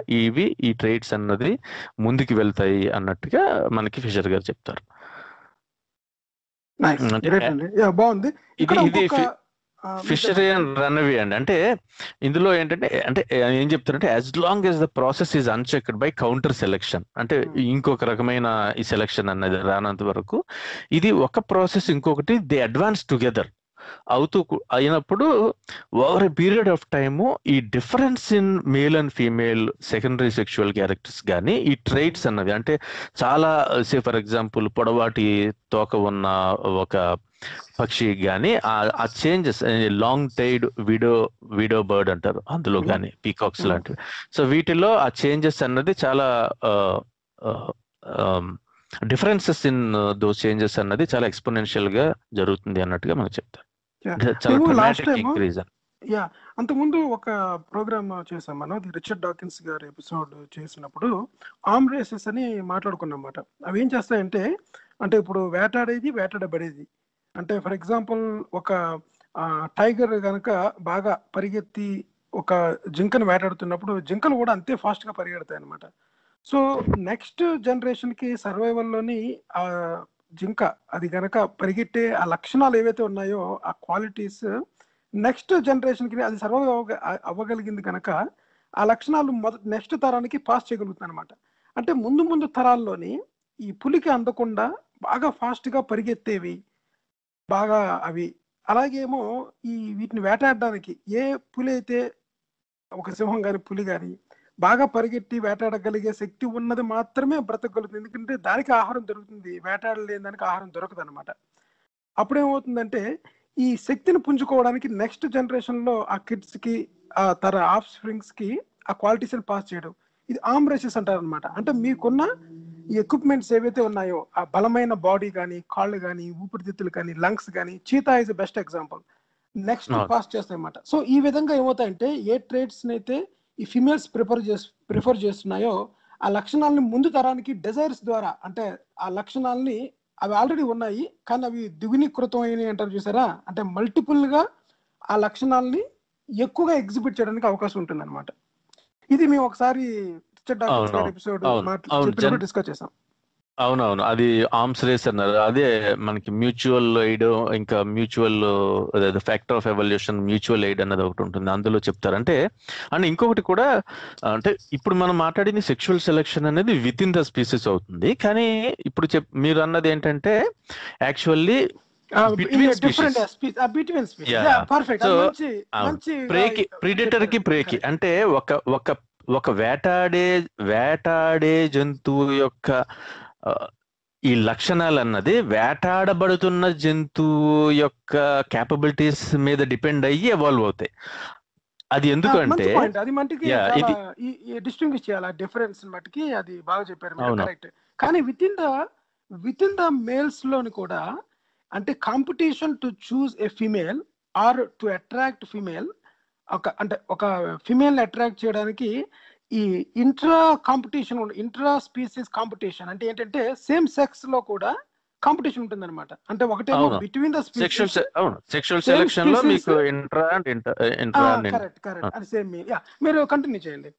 S3: ఈ ట్రైట్స్ అన్నది ముందుకు వెళ్తాయి అన్నట్టుగా మనకి ఫిషర్ గారు చెప్తారు.
S2: బాగుంది.
S3: ఫిషరియన్ రన్అవే అండి. అంటే ఇందులో ఏంటంటే, అంటే ఏం చెప్తారంటే as long as the process is unchecked by counter selection, అంటే ఇంకొక రకమైన ఈ సెలెక్షన్ అన్నది రానంత వరకు ఇది ఒక ప్రాసెస్ ఇంకొకటి దే అడ్వాన్స్ టుగెదర్ అయినప్పుడు over a period of time ఈ difference in male and female secondary sexual characters కానీ ఈ ట్రైట్స్ అన్నది, అంటే చాలా సే ఫర్ ఎగ్జాంపుల్ పొడవాటి తోక ఉన్న ఒక పక్షి కానీ ఆ చేంజెస్, లాంగ్ టైడ్ విడో బర్డ్ అంటారు అందులో కానీ, పీకాక్స్ లాంటివి. సో వీటిలో ఆ చేంజెస్ అన్నది చాలా డిఫరెన్సెస్ ఇన్ దోస్ చేంజెస్ అన్నది చాలా ఎక్స్పోనెన్షియల్ గా జరుగుతుంది అన్నట్టుగా మనకు చెప్తారు.
S2: అంతకుముందు ఒక ప్రోగ్రామ్ చేసాం మనం, రిచర్డ్ డాకిన్స్ గారి ఎపిసోడ్ చేసినప్పుడు ఆర్మ్ రేసెస్ అని మాట్లాడుకున్నాం అన్నమాట. అవి ఏం చేస్తాయంటే, అంటే ఇప్పుడు వేటాడేది వేటాడబడేది, అంటే ఫర్ ఎగ్జాంపుల్ ఒక టైగర్ కనుక బాగా పరిగెత్తి ఒక జింకను వేటాడుతున్నప్పుడు జింకలు కూడా అంతే ఫాస్ట్ గా పరిగెడతాయి అనమాట. సో నెక్స్ట్ జనరేషన్ కి సర్వైవల్లోని ఆ జింక అది కనుక పరిగెట్టే ఆ లక్షణాలు ఏవైతే ఉన్నాయో ఆ క్వాలిటీస్ నెక్స్ట్ జనరేషన్ కి అది సర్వైవ్ అవ్వగలిగింది కనుక ఆ లక్షణాలు నెక్స్ట్ తరానికి పాస్ చేయగలుగుతుంది అనమాట. అంటే ముందు తరాల్లోని ఈ పులికి అందకుండా బాగా ఫాస్ట్ గా పరిగెత్తేవి బాగా అవి, అలాగేమో వీటిని వేటాడడానికి ఏ పులి అయితే, ఒక సింహం కానీ పులి కానీ బాగా పరిగెత్తి వేటాడగలిగే శక్తి ఉన్నది మాత్రమే బ్రతకగలుగుతుంది. ఎందుకంటే దానికి ఆహారం దొరుకుతుంది, వేటాడలేని దానికి ఆహారం దొరకదు అనమాట. అప్పుడేమవుతుందంటే ఈ శక్తిని పుంజుకోవడానికి నెక్స్ట్ జనరేషన్ లో ఆ కిడ్స్ కి, ఆ తర ఆఫ్ స్ప్రింగ్స్ కి ఆ క్వాలిటీస్ పాస్ చేయడం. ఇది ఆర్మ్ రేసెస్ అంటారు అనమాట. అంటే మీకున్న ఈ ఎక్విప్మెంట్స్ ఏవైతే ఉన్నాయో, ఆ బలమైన బాడీ కానీ, కాళ్ళు కానీ, ఊపిరితిత్తులు కానీ, లంగ్స్ కానీ, cheetah is best example. Next
S3: అవును.
S2: పాస్ చేస్తాయి అన్నమాట. సో ఈ విధంగా ఏమవుతాయంటే, ఏ ట్రేట్స్ అయితే ఈ ఫిమేల్స్ ప్రిఫర్ చేస్తున్నాయో ఆ లక్షణాలని ముందు తరానికి డిజైర్స్ ద్వారా, అంటే ఆ లక్షణాలని అవి ఆల్రెడీ ఉన్నాయి కానీ అవి ద్విగుణీకృతం అయినాయి అంటారు చూసారా, అంటే మల్టిపుల్ గా ఆ లక్షణాలని ఎక్కువగా ఎగ్జిబిట్ చేయడానికి అవకాశం ఉంటుంది అనమాట. ఇది మేము ఒకసారి ఎపిసోడ్ చెప్పినప్పుడు డిస్కస్ చేసాం.
S3: అవునవును, అది ఆర్మ్స్ రేస్ అన్నారు. అదే మనకి మ్యూచువల్ ఎయిడ్, ఇంకా mutual factor of evolution, mutual aid అన్నది ఒకటి ఉంటుంది, అందులో చెప్తారు. అంటే అండ్ ఇంకొకటి కూడా, అంటే ఇప్పుడు మనం మాట్లాడింది సెక్షువల్ సెలెక్షన్ అనేది విత్ ఇన్ ద స్పీసీస్ అవుతుంది, కానీ ఇప్పుడు మీరు అన్నది ఏంటంటే యాక్చువల్లీ ప్రిడేటర్ కి ప్రేకి, అంటే ఒక వేటాడే జంతువు యొక్క ఈ లక్షణాలు అన్నది వేటాడబడుతున్న జంతువు యొక్క క్యాపబిలిటీస్ మీద డిపెండ్ అయ్యి ఎవాల్వ్ అవుతాయి. అది ఎందుకంటే
S2: అది మట్టికి డిస్టింగ్విష్ చేయాలి, డిఫరెన్స్ మట్టికి అది బాగా చెప్పారు, కరెక్ట్. కానీ విత్ ఇన్ ద మేల్స్ లోని కూడా, అంటే competition to choose a female or to attract female, ఒక ఫిమేల్ అట్రాక్ట్ చేయడానికి ఈ ఇంట్రా స్పీసీస్ కాంపిటీషన్, అంటే ఏంటంటే సేమ్ సెక్స్ లో కూడా కాంపిటీషన్ ఉంటుంది అనమాట. అంటే ఒకటేమో between the species,
S3: sexual selection లో మీకు
S2: కరెక్ట్ అది సేమ్. మీరు కంటిన్యూ చేయండి.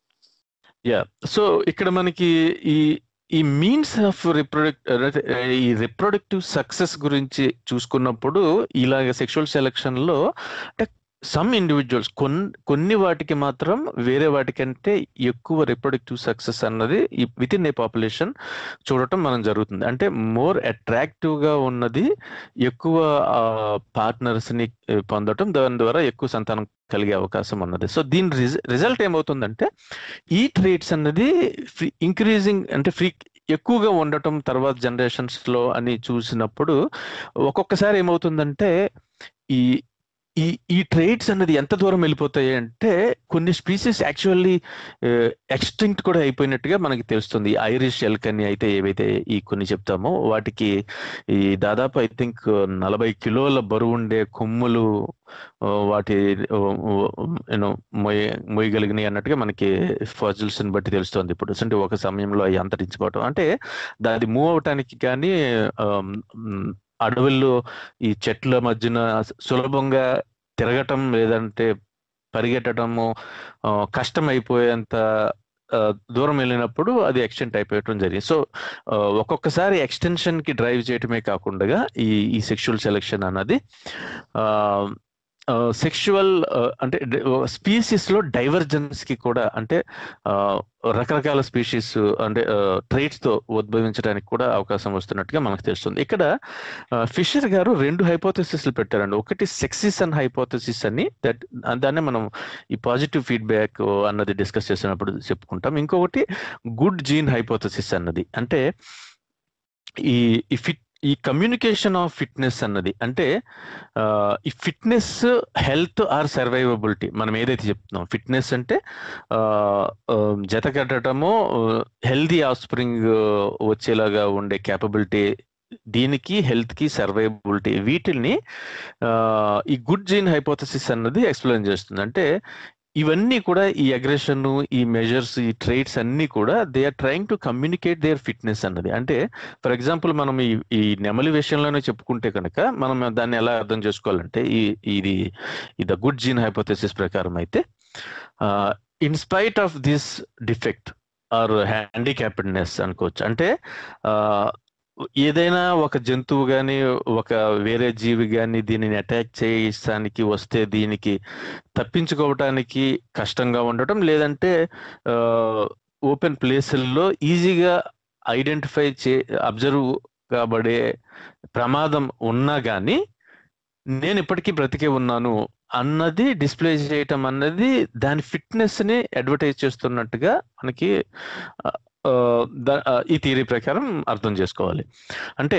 S3: సో ఇక్కడ మనకి ఈ మీన్స్ ఆఫ్ రిప్రొడక్టివ్ సక్సెస్ గురించి చూసుకున్నప్పుడు, ఇలాగ సెక్షువల్ సెలెక్షన్ లో అంటే సమ్ ఇండివిజువల్స్ కొన్ని వాటికి మాత్రం వేరే వాటికంటే ఎక్కువ రిప్రొడక్టివ్ సక్సెస్ అన్నది విత్ ఇన్ ఏ పాపులేషన్ చూడటం మనం జరుగుతుంది. అంటే మోర్ అట్రాక్టివ్ గా ఉన్నది ఎక్కువ పార్ట్నర్స్ ని పొందటం, దాని ద్వారా ఎక్కువ సంతానం కలిగే అవకాశం ఉన్నది. సో దీని రిజల్ట్ ఏమవుతుందంటే, ఈ ట్రేట్స్ అన్నది ఇంక్రీజింగ్, అంటే ఎక్కువగా ఉండటం తర్వాత జనరేషన్స్ లో అని చూసినప్పుడు ఒక్కొక్కసారి ఏమవుతుందంటే ఈ ట్రేట్స్ అన్నది ఎంత దూరం వెళ్ళిపోతాయి అంటే, కొన్ని స్పీసీస్ యాక్చువల్లీ ఎక్స్టింక్ట్ కూడా అయిపోయినట్టుగా మనకి తెలుస్తుంది. ఐరిష్ ఎల్క్ అని అయితే ఏవైతే ఈ కొన్ని చెప్తామో, వాటికి ఈ దాదాపు ఐ థింక్ 40 కిలోల బరువు ఉండే కొమ్ములు వాటి మొయ్యగలిగినాయి అన్నట్టుగా మనకి ఫాజిల్స్ ని బట్టి తెలుస్తుంది ఇప్పుడు. అంటే ఒక సమయంలో అవి అంతరించిపోవటం, అంటే దాన్ని మూవ్ అవటానికి కానీ అడవుల్లో ఈ చెట్ల మధ్యన సులభంగా తిరగటం లేదంటే పరిగెట్టడము కష్టం అయిపోయేంత దూరం వెళ్ళినప్పుడు అది ఎక్స్టెంట్ అయిపోయటం జరిగింది. సో ఒక్కొక్కసారి ఎక్స్టెన్షన్ కి డ్రైవ్ చేయటమే కాకుండా ఈ సెక్షువల్ సెలెక్షన్ అన్నది సెక్షువల్ అంటే స్పీసీస్ లో డైవర్జెన్స్ కి కూడా, అంటే రకరకాల స్పీషీస్ అంటే ట్రైట్స్ తో ఉద్భవించడానికి కూడా అవకాశం వస్తున్నట్టుగా మనకు తెలుస్తుంది. ఇక్కడ ఫిషర్ గారు 2 హైపోథెసిస్లు పెట్టారండి. ఒకటి సెక్సిసన్ హైపోథెసిస్ అని, దాన్ని మనం ఈ పాజిటివ్ ఫీడ్బ్యాక్ అన్నది డిస్కస్ చేసినప్పుడు చెప్పుకుంటాం. ఇంకొకటి గుడ్ జీన్ హైపోథెసిస్ అన్నది, అంటే ఈ కమ్యూనికేషన్ ఆఫ్ ఫిట్నెస్ అన్నది, అంటే ఈ ఫిట్నెస్, హెల్త్ ఆర్ సర్వైవబిలిటీ, మనం ఏదైతే చెప్తున్నాం ఫిట్నెస్ అంటే జత కట్టడము, హెల్దీ ఆఫ్స్ప్రింగ్ వచ్చేలాగా ఉండే క్యాపబిలిటీ, దీనికి హెల్త్ కి సర్వైవబిలిటీ, వీటిని ఈ గుడ్ జీన్ హైపోథెసిస్ అన్నది ఎక్స్ప్లెయిన్ చేస్తుంది. అంటే ఇవన్నీ కూడా ఈ అగ్రెషన్, ఈ మెజర్స్, ఈ ట్రైట్స్ అన్ని కూడా they are trying to communicate their fitness అన్నది. అంటే ఫర్ ఎగ్జాంపుల్ మనం ఈ నెమలి విషయంలోనే చెప్పుకుంటే కనుక మనం దాన్ని ఎలా అర్థం చేసుకోవాలంటే, ఇది ద గుడ్ జీన్ హైపోథెసిస్ ప్రకారం అయితే, in spite of this defect or handicappedness అనుకోవచ్చు. అంటే ఏదైనా ఒక జంతువు కానీ ఒక వేరే జీవి కానీ దీనిని అటాక్ చేయడానికి వస్తే దీనికి తప్పించుకోవటానికి కష్టంగా ఉండటం, లేదంటే ఓపెన్ ప్లేసుల్లో ఈజీగా ఐడెంటిఫై అబ్జర్వ్ కాబడే ప్రమాదం ఉన్నా కానీ నేను ఇప్పటికీ బ్రతికే ఉన్నాను అన్నది డిస్ప్లే చేయటం అన్నది దాని ఫిట్నెస్ ని అడ్వర్టైజ్ చేస్తున్నట్టుగా మనకి ఈ థియరీ ప్రకారం అర్థం చేసుకోవాలి. అంటే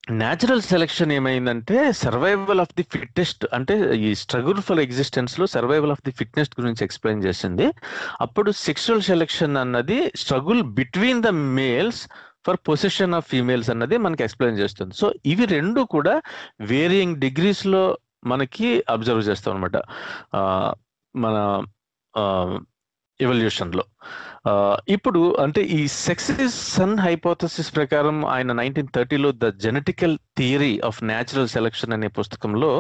S3: న్యాచురల్ సెలెక్షన్ ఏమైందంటే సర్వైవల్ ఆఫ్ ది ఫిట్టెస్ట్, అంటే ఈ స్ట్రగుల్ ఫర్ ఎగ్జిస్టెన్స్ లో సర్వైవల్ ఆఫ్ ది ఫిట్నెస్ గురించి ఎక్స్ప్లెయిన్ చేసింది. అప్పుడు సెక్షువల్ సెలెక్షన్ అన్నది struggle between the males for position of females అన్నది మనకి ఎక్స్ప్లెయిన్ చేస్తుంది. సో ఇవి రెండు కూడా వేరియింగ్ డిగ్రీస్ లో మనకి అబ్జర్వ్ చేస్తాం అనమాట మన ఎవల్యూషన్ లో. ఇప్పుడు అంటే ఈ సెక్స్ ఇస్ సన్ హైపోథసిస్ ప్రకారం ఆయన 1930లో the genetical theory of natural selection అనే పుస్తకంలో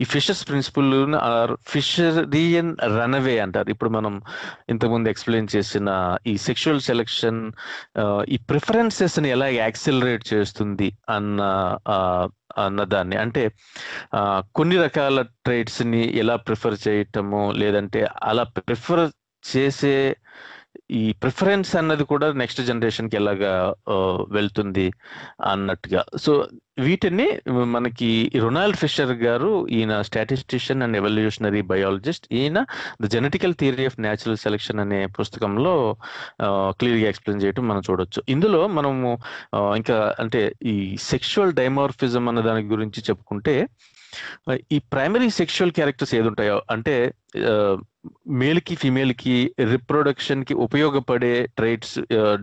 S3: ఈ Fisher's principle or Fisherian runaway అంటారు. ఇప్పుడు మనం ఇంతకుముందు ఎక్స్ప్లెయిన్ చేసిన ఈ సెక్షువల్ సెలెక్షన్ ఈ ప్రిఫరెన్సెస్ ని ఎలా యాక్సిలరేట్ చేస్తుంది అన్నదాన్ని, అంటే కొన్ని రకాల ట్రైట్స్ ని ఎలా ప్రిఫర్ చేయటము, లేదంటే అలా ప్రిఫర్ చేసే ఈ ప్రిఫరెన్స్ అన్నది కూడా నెక్స్ట్ జనరేషన్ కి ఎలాగా వెళ్తుంది అన్నట్టుగా. సో వీటిని మనకి రొనాల్డ్ ఫిషర్ గారు, ఈయన స్టాటిస్టిషియన్ అండ్ ఎవల్యూషనరీ బయాలజిస్ట్, ఈయన the genetical theory of natural selection అనే పుస్తకంలో క్లియర్ గా ఎక్స్ప్లెయిన్ చేయడం మనం చూడొచ్చు. ఇందులో మనము ఇంకా అంటే ఈ సెక్షువల్ డైమార్ఫిజం అన్న దాని గురించి చెప్పుకుంటే, ఈ ప్రైమరీ సెక్షువల్ క్యారెక్టర్స్ ఏది ఉంటాయో, అంటే మేల్ కి ఫీమేల్ కి రిప్రొడక్షన్ కి ఉపయోగపడే ట్రైట్స్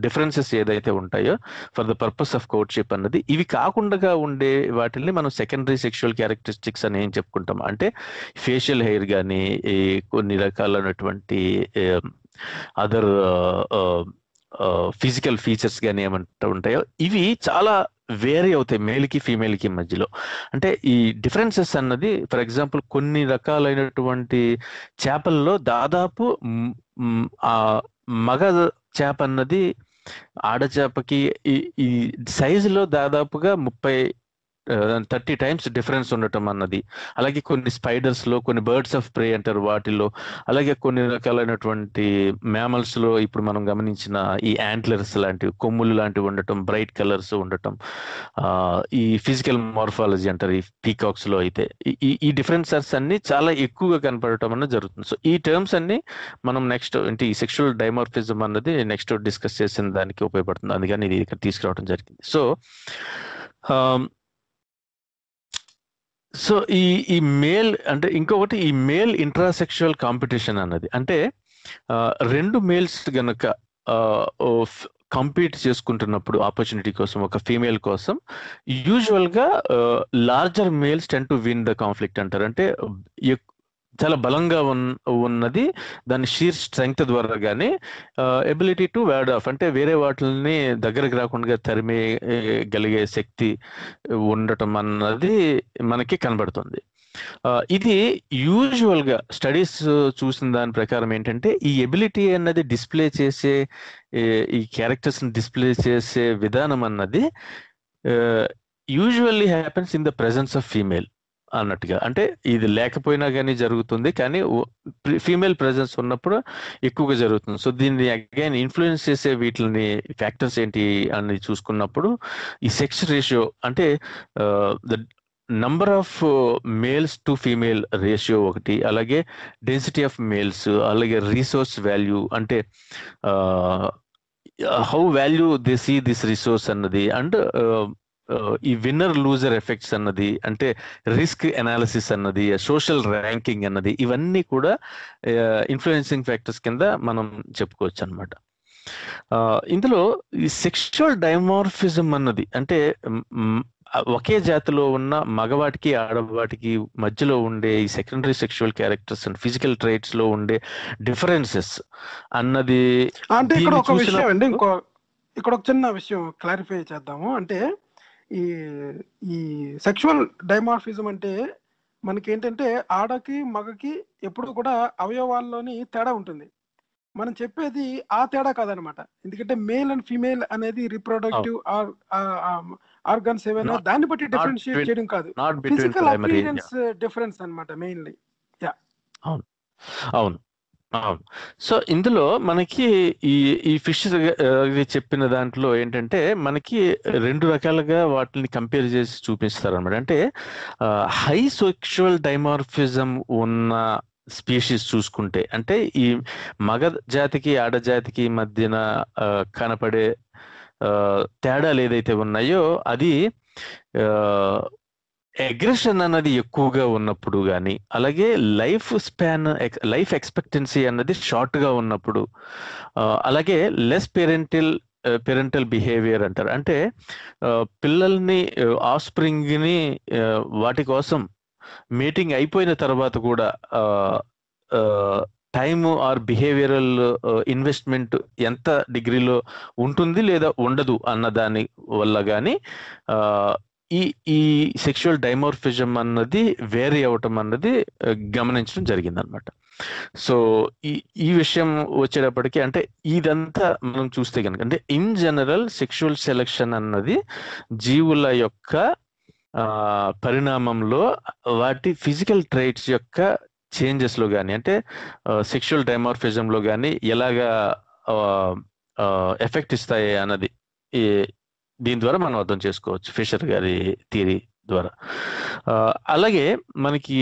S3: డిఫరెన్సెస్ ఏదైతే ఉంటాయో for the purpose of courtship అన్నది, ఇవి కాకుండా ఉండే వాటిని మనం సెకండరీ సెక్షువల్ క్యారెక్టరిస్టిక్స్ అని ఏం చెప్పుకుంటాం అంటే ఫేషియల్ హెయిర్ కానీ కొన్ని రకాలైనటువంటి అదర్ ఫిజికల్ ఫీచర్స్ కానీ ఏమంటూ ఉంటాయో ఇవి చాలా వేరీ అవుతాయి మేల్ కి ఫీమేల్ కి మధ్యలో. అంటే ఈ డిఫరెన్సెస్ అన్నది ఫర్ ఎగ్జాంపుల్ కొన్ని రకాలైనటువంటి చేపల్లో దాదాపు ఆ మగ చేప అన్నది ఆడ చేపకి ఈ సైజులో దాదాపుగా 30 టైమ్స్ డిఫరెన్స్ ఉండటం అన్నది. అలాగే కొన్ని స్పైడర్స్ లో, కొన్ని బర్డ్స్ ఆఫ్ ప్రే అంటారు వాటిలో, అలాగే కొన్ని రకాలైనటువంటి మ్యామల్స్ లో ఇప్పుడు మనం గమనించిన ఈ యాంట్లర్స్ లాంటివి, కొమ్ములు లాంటివి ఉండటం, బ్రైట్ కలర్స్ ఉండటం, ఈ ఫిజికల్ మార్ఫాలజీ అంటారు ఈ పీకాక్స్ లో అయితే ఈ డిఫరెన్సెస్ అన్ని చాలా ఎక్కువగా కనపడటం అన్నది జరుగుతుంది. సో ఈ టర్మ్స్ అన్ని మనం నెక్స్ట్ అంటే ఈ సెక్షువల్ డైమార్ఫిజం అన్నది నెక్స్ట్ డిస్కస్ చేసిన దానికి ఉపయోగపడుతుంది, అందుకని ఇది ఇక్కడ తీసుకురావడం జరిగింది. సో ఈ మేల్ అంటే ఇంకొకటి ఈ మేల్ ఇంట్రాసెక్షువల్ కాంపిటీషన్ అన్నది, అంటే రెండు మేల్స్ గనక కంపీట్ చేసుకుంటున్నప్పుడు ఆపర్చునిటీ కోసం ఒక ఫీమేల్ కోసం, యూజువల్ గా larger males tend to win the conflict అంటారు. అంటే చాలా బలంగా ఉన్నది దాని షీర్ స్ట్రెంగ్త్ ద్వారా కానీ ఎబిలిటీ టు వార్డ్ ఆఫ్, అంటే వేరే వాటిని దగ్గరకు రాకుండా తరిమేయగలిగే శక్తి ఉండటం అన్నది మనకి కనబడుతుంది. ఇది యూజువల్ గా స్టడీస్ చూసిన దాని ప్రకారం ఏంటంటే ఈ ఎబిలిటీ అన్నది డిస్ప్లే చేసే ఈ క్యారెక్టర్స్ ని డిస్ప్లే చేసే విధానం అన్నది usually happens in the presence of female అన్నట్టుగా. అంటే ఇది లేకపోయినా కానీ జరుగుతుంది, కానీ ఫీమేల్ ప్రెజెన్స్ ఉన్నప్పుడు ఎక్కువగా జరుగుతుంది. సో దీన్ని అగైన్ ఇన్ఫ్లుయెన్స్ చేసే వీటిని ఫ్యాక్టర్స్ ఏంటి అని చూసుకున్నప్పుడు ఈ సెక్స్ రేషియో, అంటే the number of males to female ratio ఒకటి, అలాగే డెన్సిటీ ఆఫ్ మేల్స్, అలాగే రీసోర్స్ వాల్యూ, అంటే how value they see this resource అన్నది, అండ్ ఈ విన్నర్ లూజర్ ఎఫెక్ట్స్ అన్నది, అంటే రిస్క్ అనాలిసిస్ అన్నది, సోషల్ ర్యాంకింగ్ అన్నది, ఇవన్నీ కూడా ఇన్ఫ్లుయెన్సింగ్ ఫ్యాక్టర్స్ కింద మనం చెప్పుకోవచ్చు అనమాట. ఇందులో ఈ సెక్షువల్ డైమార్ఫిజం అన్నది, అంటే ఒకే జాతిలో ఉన్న మగవాటికి ఆడవాటికి మధ్యలో ఉండే ఈ secondary sexual characters and physical traits లో ఉండే డిఫరెన్సెస్ అన్నది.
S2: అంటే ఇక్కడ ఒక విషయం అండి, ఇక్కడ ఒక చిన్న విషయం క్లారిఫై చేద్దాము. అంటే ఈ సెక్షువల్ డైమార్ఫిజం అంటే మనకి ఏంటంటే ఆడకి మగకి ఎప్పుడు కూడా అవయవాల్లోని తేడా ఉంటుంది. మనం చెప్పేది ఆ తేడా కాదనమాట. ఎందుకంటే మేల్ అండ్ ఫీమేల్ అనేది రిప్రొడక్టివ్ ఆర్గన్స్ ఏవైనా దాన్ని బట్టి డిఫరెన్షియేట్ చేయడం కాదు, ఫిజికల్ అపియరెన్స్ డిఫరెన్స్ అన్నమాట మెయిన్లీ.
S3: అవును అవును అవును. సో ఇందులో మనకి ఈ ఫిష్ చెప్పిన దాంట్లో ఏంటంటే మనకి రెండు రకాలుగా వాటిని కంపేర్ చేసి చూపిస్తారు అనమాట. అంటే హై సెక్షువల్ డైమార్ఫిజం ఉన్న స్పీషీస్ చూసుకుంటే, అంటే ఈ మగ జాతికి ఆడ జాతికి మధ్యన కనపడే తేడాలు ఏదైతే ఉన్నాయో అది అగ్రెషన్ అన్నది ఎక్కువగా ఉన్నప్పుడు కానీ, అలాగే లైఫ్ ఎక్స్పెక్టెన్సీ అన్నది షార్ట్గా ఉన్నప్పుడు, అలాగే లెస్ పేరెంటల్ బిహేవియర్ అంటారు. అంటే పిల్లల్ని ఆఫ్స్ప్రింగ్ని వాటి కోసం మీటింగ్ అయిపోయిన తర్వాత కూడా టైమ్ ఆర్ బిహేవియరల్ ఇన్వెస్ట్మెంట్ ఎంత డిగ్రీలో ఉంటుంది లేదా ఉండదు అన్న దాని వల్ల కానీ ఈ ఈ సెక్షువల్ డైమోర్ఫిజం అన్నది వేరీ అవటం అన్నది గమనించడం జరిగిందనమాట. సో ఈ విషయం వచ్చేటప్పటికి అంటే ఇదంతా మనం చూస్తే కనుక అంటే ఇన్ జనరల్ సెక్షువల్ సెలెక్షన్ అన్నది జీవుల యొక్క పరిణామంలో వాటి ఫిజికల్ ట్రైట్స్ యొక్క చేంజెస్లో కానీ అంటే సెక్షువల్ డైమార్ఫిజంలో కానీ ఎలాగా ఎఫెక్ట్ ఇస్తాయి అన్నది దీని ద్వారా మనం అర్థం చేసుకోవచ్చు ఫిషర్ గారి థియరీ ద్వారా. అలాగే మనకి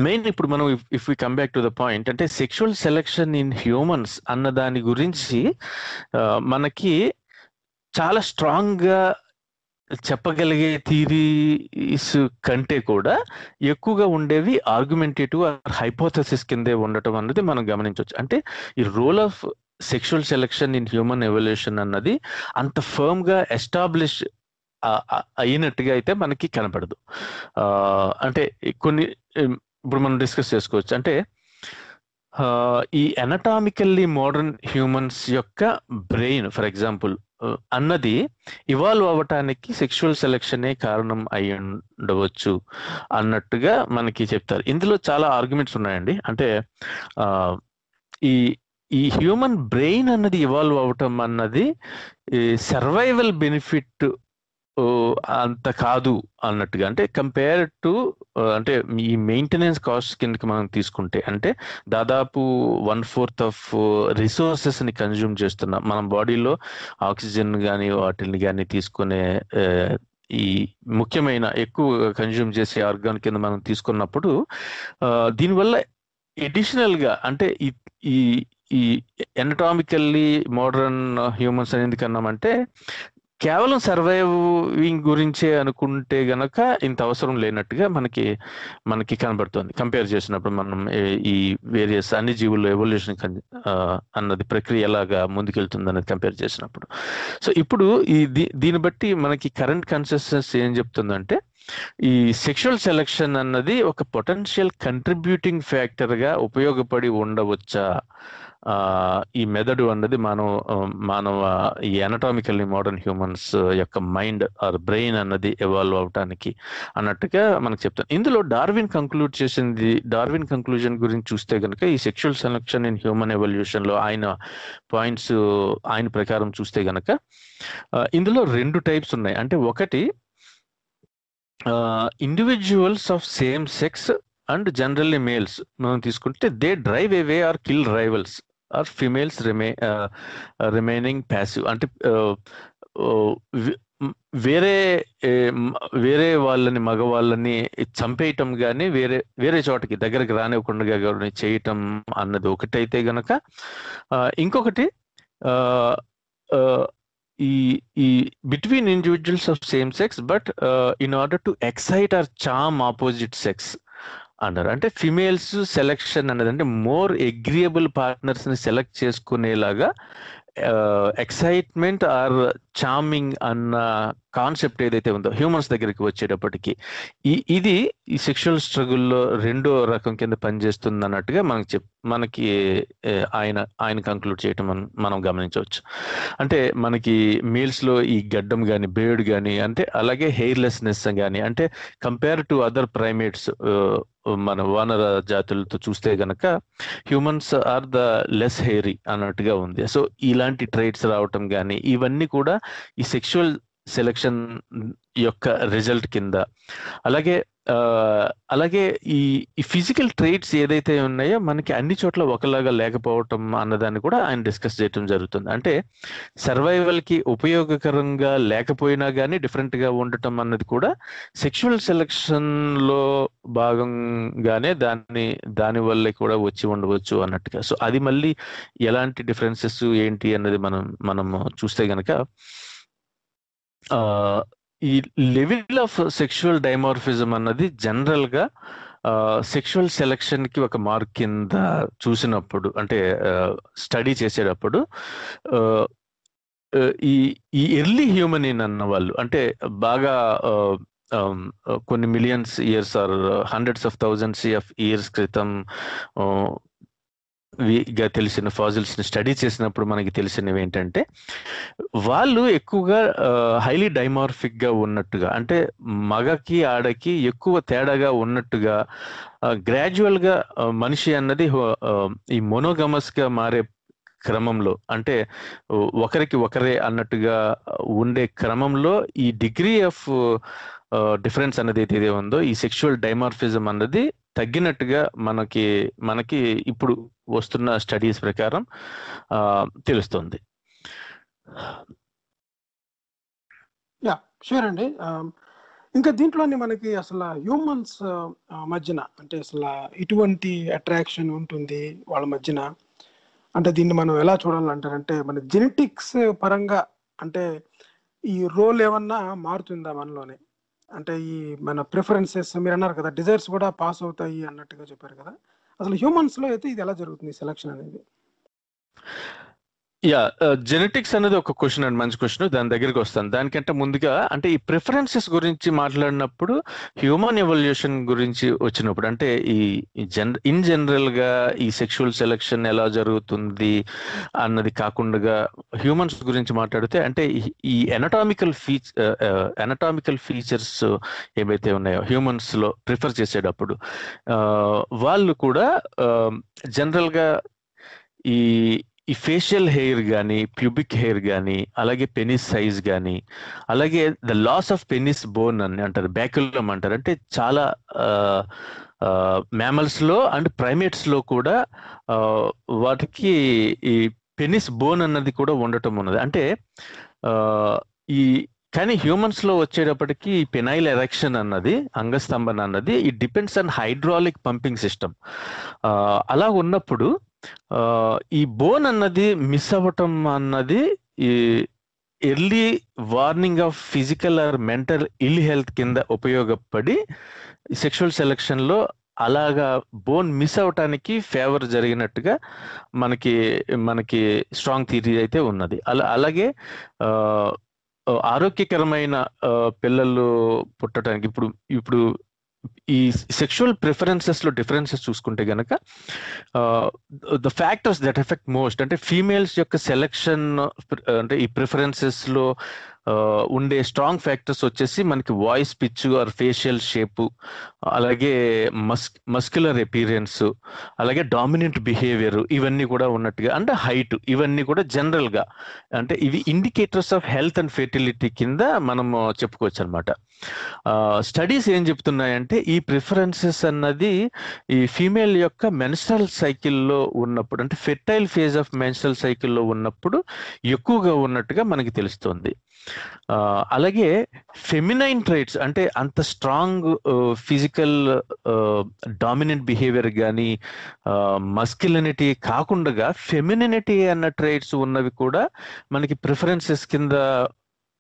S3: మెయిన్ ఇప్పుడు మనం if we come back to the point అంటే సెక్షువల్ సెలెక్షన్ ఇన్ హ్యూమన్స్ అన్న దాని గురించి మనకి చాలా స్ట్రాంగ్గా చెప్పగలిగే థియరీస్ కంటే కూడా ఎక్కువగా ఉండేవి ఆర్గ్యుమెంటేటివ్ హైపోథసిస్ కిందే ఉండటం అన్నది మనం గమనించవచ్చు. అంటే ఈ role of sexual selection in human evolution అన్నది అంత ఫర్మ్గా ఎస్టాబ్లిష్ అయినట్టుగా అయితే మనకి కనపడదు. అంటే కొన్ని ఇప్పుడు మనం డిస్కస్ చేసుకోవచ్చు. అంటే ఈ ఎనటామికల్లీ మోడర్న్ హ్యూమన్స్ యొక్క బ్రెయిన్ ఫర్ ఎగ్జాంపుల్ అన్నది ఇవాల్వ్ అవ్వటానికి సెక్షువల్ సెలెక్షనే కారణం అయి ఉండవచ్చు అన్నట్టుగా మనకి చెప్తారు. ఇందులో చాలా ఆర్గ్యుమెంట్స్ ఉన్నాయండి. అంటే ఈ హ్యూమన్ బ్రెయిన్ అన్నది ఇవాల్వ్ అవ్వటం అన్నది సర్వైవల్ బెనిఫిట్ అంత కాదు అన్నట్టుగా. అంటే కంపేర్ టు అంటే ఈ మెయింటెనెన్స్ కాస్ట్ కిందకి మనం తీసుకుంటే అంటే దాదాపు 1/4 ఆఫ్ రిసోర్సెస్ని కన్జ్యూమ్ చేస్తున్నాం మనం బాడీలో ఆక్సిజన్ కానీ వాటిని కానీ తీసుకునే ఈ ముఖ్యమైన ఎక్కువ కన్జ్యూమ్ చేసే ఆర్గాన్ కింద మనం తీసుకున్నప్పుడు దీనివల్ల ఎడిషనల్గా అంటే ఈ ఎనటామికల్లీ మోడర్న్ హ్యూమన్స్ అని ఎందుకన్నామంటే కేవలం సర్వైవింగ్ గురించే అనుకుంటే గనక ఇంత అవసరం లేనట్టుగా మనకి కనబడుతుంది కంపేర్ చేసినప్పుడు. మనం ఈ వేరియస్ అన్ని జీవుల్లో ఎవల్యూషన్ అన్నది ప్రక్రియ ఎలాగా ముందుకెళ్తుంది అనేది కంపేర్ చేసినప్పుడు. సో ఇప్పుడు దీన్ని బట్టి మనకి కరెంట్ కన్సెన్సస్ ఏం చెప్తుందంటే ఈ సెక్షువల్ సెలెక్షన్ అన్నది ఒక పొటెన్షియల్ కంట్రిబ్యూటింగ్ ఫ్యాక్టర్గా ఉపయోగపడి ఉండవచ్చా ఈ మెథడ్ అన్నది మానవ ఈ ఎనటామికల్లీ మోడర్న్ హ్యూమన్స్ యొక్క మైండ్ ఆర్ బ్రెయిన్ అన్నది ఎవాల్వ్ అవటానికి అన్నట్టుగా మనకు చెప్తాను. ఇందులో డార్విన్ కంక్లూజన్ గురించి చూస్తే కనుక ఈ సెక్షువల్ సెలెక్షన్ ఇన్ హ్యూమన్ ఎవల్యూషన్లో ఆయన ప్రకారం చూస్తే కనుక ఇందులో 2 టైప్స్ ఉన్నాయి. అంటే ఒకటి individuals of same sex and generally males మనం తీసుకుంటే they drive away or kill rivals or females remaining passive. అంటే వేరే వాళ్ళని మగవాళ్ళని చంపేయటం కానీ వేరే చోటకి దగ్గరికి రానివ్వకుండా కానీ చేయటం అన్నది ఒకటైతే గనక ఇంకొకటి ఈ between individuals of same sex but in order to excite or charm opposite sex అన్నారు. అంటే ఫిమేల్స్ సెలెక్షన్ అన్నది అంటే మోర్ అగ్రియబుల్ పార్ట్నర్స్ ని సెలెక్ట్ చేసుకునేలాగా ఎక్సైట్మెంట్ ఆర్ చార్మింగ్ అన్న కాన్సెప్ట్ ఏదైతే ఉందో హ్యూమన్స్ దగ్గరికి వచ్చేటప్పటికి ఇది ఈ సెక్షువల్ స్ట్రగుల్లో 2వ రకం కింద పనిచేస్తుంది అన్నట్టుగా మనకి ఆయన కంక్లూడ్ చేయటం మనం గమనించవచ్చు. అంటే మనకి మేల్స్ లో ఈ గడ్డం కానీ బేర్డ్ కానీ అంటే అలాగే హెయిర్లెస్నెస్ కానీ అంటే కంపేర్ టు అదర్ ప్రైమేట్స్ మన వానర జాతులతో చూస్తే గనక humans are the less hairy అన్నట్టుగా ఉంది. సో ఇలాంటి ట్రైట్స్ రావటం కానీ ఇవన్నీ కూడా ఈ సెక్షువల్ సెలెక్షన్ యొక్క రిజల్ట్ కింద. అలాగే ఈ ఫిజికల్ ట్రైట్స్ ఏదైతే ఉన్నాయో మనకి అన్ని చోట్ల ఒకలాగా లేకపోవటం అన్నదాన్ని కూడా ఆయన డిస్కస్ చేయటం జరుగుతుంది. అంటే సర్వైవల్ కి ఉపయోగకరంగా లేకపోయినా కానీ డిఫరెంట్ గా ఉండటం అన్నది కూడా సెక్షువల్ సెలెక్షన్ లో భాగంగానే దాని వల్ల కూడా వచ్చి ఉండవచ్చు అన్నట్టుగా. సో అది మళ్ళీ ఎలాంటి డిఫరెన్సెస్ ఏంటి అన్నది మనం చూస్తే గనక ఈ లెవెల్ ఆఫ్ సెక్షువల్ డైమార్ఫిజం అన్నది జనరల్ గా సెక్షువల్ సెలక్షన్ కి ఒక మార్క్ కింద చూసినప్పుడు, అంటే స్టడీ చేసేటప్పుడు ఈ ఈ ఎర్లీ హ్యూమన్ అన్న వాళ్ళు, అంటే బాగా కొన్ని millions years or hundreds of thousands of years క్రితం తెలిసిన ఫాజిల్స్ ని స్టడీ చేసినప్పుడు మనకి తెలిసినవి ఏంటంటే, వాళ్ళు ఎక్కువగా హైలీ డైమార్ఫిక్ గా ఉన్నట్టుగా, అంటే మగకి ఆడకి ఎక్కువ తేడాగా ఉన్నట్టుగా, గ్రాడ్యువల్ గా మనిషి అన్నది ఈ మోనోగమస్ గా మారే క్రమంలో, అంటే ఒకరికి ఒకరే అన్నట్టుగా ఉండే క్రమంలో ఈ డిగ్రీ ఆఫ్ డిఫరెన్స్ అనేది ఏదైతే ఉందో, ఈ సెక్షువల్ డైమార్ఫిజం అన్నది తగ్గినట్టుగా మనకి ఇప్పుడు వస్తున్న స్టడీస్ ప్రకారం తెలుస్తుంది.
S2: షూర్ అండి. ఇంకా దీంట్లోనే మనకి అసలు హ్యూమన్స్ మధ్యన అంటే అసలు ఇటువంటి అట్రాక్షన్ ఉంటుంది వాళ్ళ మధ్యన, అంటే దీన్ని మనం ఎలా చూడాలంటారంటే, మన జెనెటిక్స్ పరంగా అంటే ఈ రోల్ ఏమన్నా మారుతుందా మనలోనే? అంటే ఈ మన ప్రిఫరెన్సెస్ మీరు అన్నారు కదా, డిజైర్స్ కూడా పాస్ అవుతాయి అన్నట్టుగా చెప్పారు కదా, అసలు హ్యూమన్స్ లో అయితే ఇది ఎలా జరుగుతుంది సెలక్షన్ అనేది?
S3: జెనెటిక్స్ అనేది ఒక క్వశ్చన్ అండి, మంచి క్వశ్చన్. దాని దగ్గరికి వస్తాను. దానికంటే ముందుగా, అంటే ఈ ప్రిఫరెన్సెస్ గురించి మాట్లాడినప్పుడు, హ్యూమన్ ఎవల్యూషన్ గురించి వచ్చినప్పుడు, అంటే ఇన్ జనరల్ గా ఈ సెక్షువల్ సెలక్షన్ ఎలా జరుగుతుంది అన్నది కాకుండా హ్యూమన్స్ గురించి మాట్లాడితే, అంటే ఈ ఎనటామికల్ ఫీచర్స్ ఏవైతే ఉన్నాయో హ్యూమన్స్ లో ప్రిఫర్ చేసేటప్పుడు, వాళ్ళు కూడా జనరల్ గా ఈ ఫేషియల్ హెయిర్ కానీ, ప్యూబిక్ హెయిర్ కానీ, అలాగే పెనిస్ సైజ్ కానీ, అలాగే the loss of penis bone అని అంటారు, బ్యాక్యులం అంటారు. అంటే చాలా మ్యామల్స్ లో అండ్ ప్రైమేట్స్ లో కూడా వాటికి ఈ పెనిస్ బోన్ అన్నది కూడా ఉండటం ఉన్నది. అంటే కానీ హ్యూమన్స్ లో వచ్చేటప్పటికి పెనైల్ ఎరెక్షన్ అన్నది, అంగస్తంభన అన్నది, it depends on hydraulic pumping system. అలా ఉన్నప్పుడు ఈ బోన్ అన్నది మిస్ అవ్వటం అన్నది ఈ early warning of physical or mental ill health కింద ఉపయోగపడి సెక్షువల్ సెలక్షన్ లో అలాగా బోన్ మిస్ అవటానికి ఫేవర్ జరిగినట్టుగా మనకి స్ట్రాంగ్ థియరీ అయితే ఉన్నది. అలాగే ఆరోగ్యకరమైన పిల్లలు పుట్టడానికి ఇప్పుడు ఈ సెక్షువల్ ప్రిఫరెన్సెస్ లో డిఫరెన్సెస్ చూసుకుంటే గనక, the factors that effect most, అంటే ఫీమేల్స్ యొక్క సెలెక్షన్, అంటే ఈ ప్రిఫరెన్సెస్ లో ఉండే స్ట్రాంగ్ ఫ్యాక్టర్స్ వచ్చేసి మనకి voice pitch or facial shape, అలాగే మస్క్యులర్ అపీరియన్స్, అలాగే డామినెంట్ బిహేవియర్, ఇవన్నీ కూడా ఉన్నట్టుగా, అంటే హైట్, ఇవన్నీ కూడా జనరల్ గా, అంటే ఇవి indicators of health and fertility కింద మనం చెప్పుకోవచ్చు అనమాట. స్టడీస్ ఏం చెప్తున్నాయంటే, ఈ ప్రిఫరెన్సెస్ అన్నది ఈ ఫీమేల్ యొక్క మెన్స్ట్రల్ సైకిల్లో ఉన్నప్పుడు, అంటే ఫెర్టైల్ ఫేజ్ ఆఫ్ మెన్స్ట్రల్ సైకిల్లో ఉన్నప్పుడు ఎక్కువగా ఉన్నట్టుగా మనకి తెలుస్తుంది. అలాగే ఫెమినైన్ ట్రైట్స్, అంటే అంత స్ట్రాంగ్ ఫిజికల్ డామినెంట్ బిహేవియర్ కానీ, మస్క్యులినిటీ కాకుండా ఫెమినినిటీ అన్న ట్రైట్స్ ఉన్నవి కూడా మనకి ప్రిఫరెన్సెస్ కింద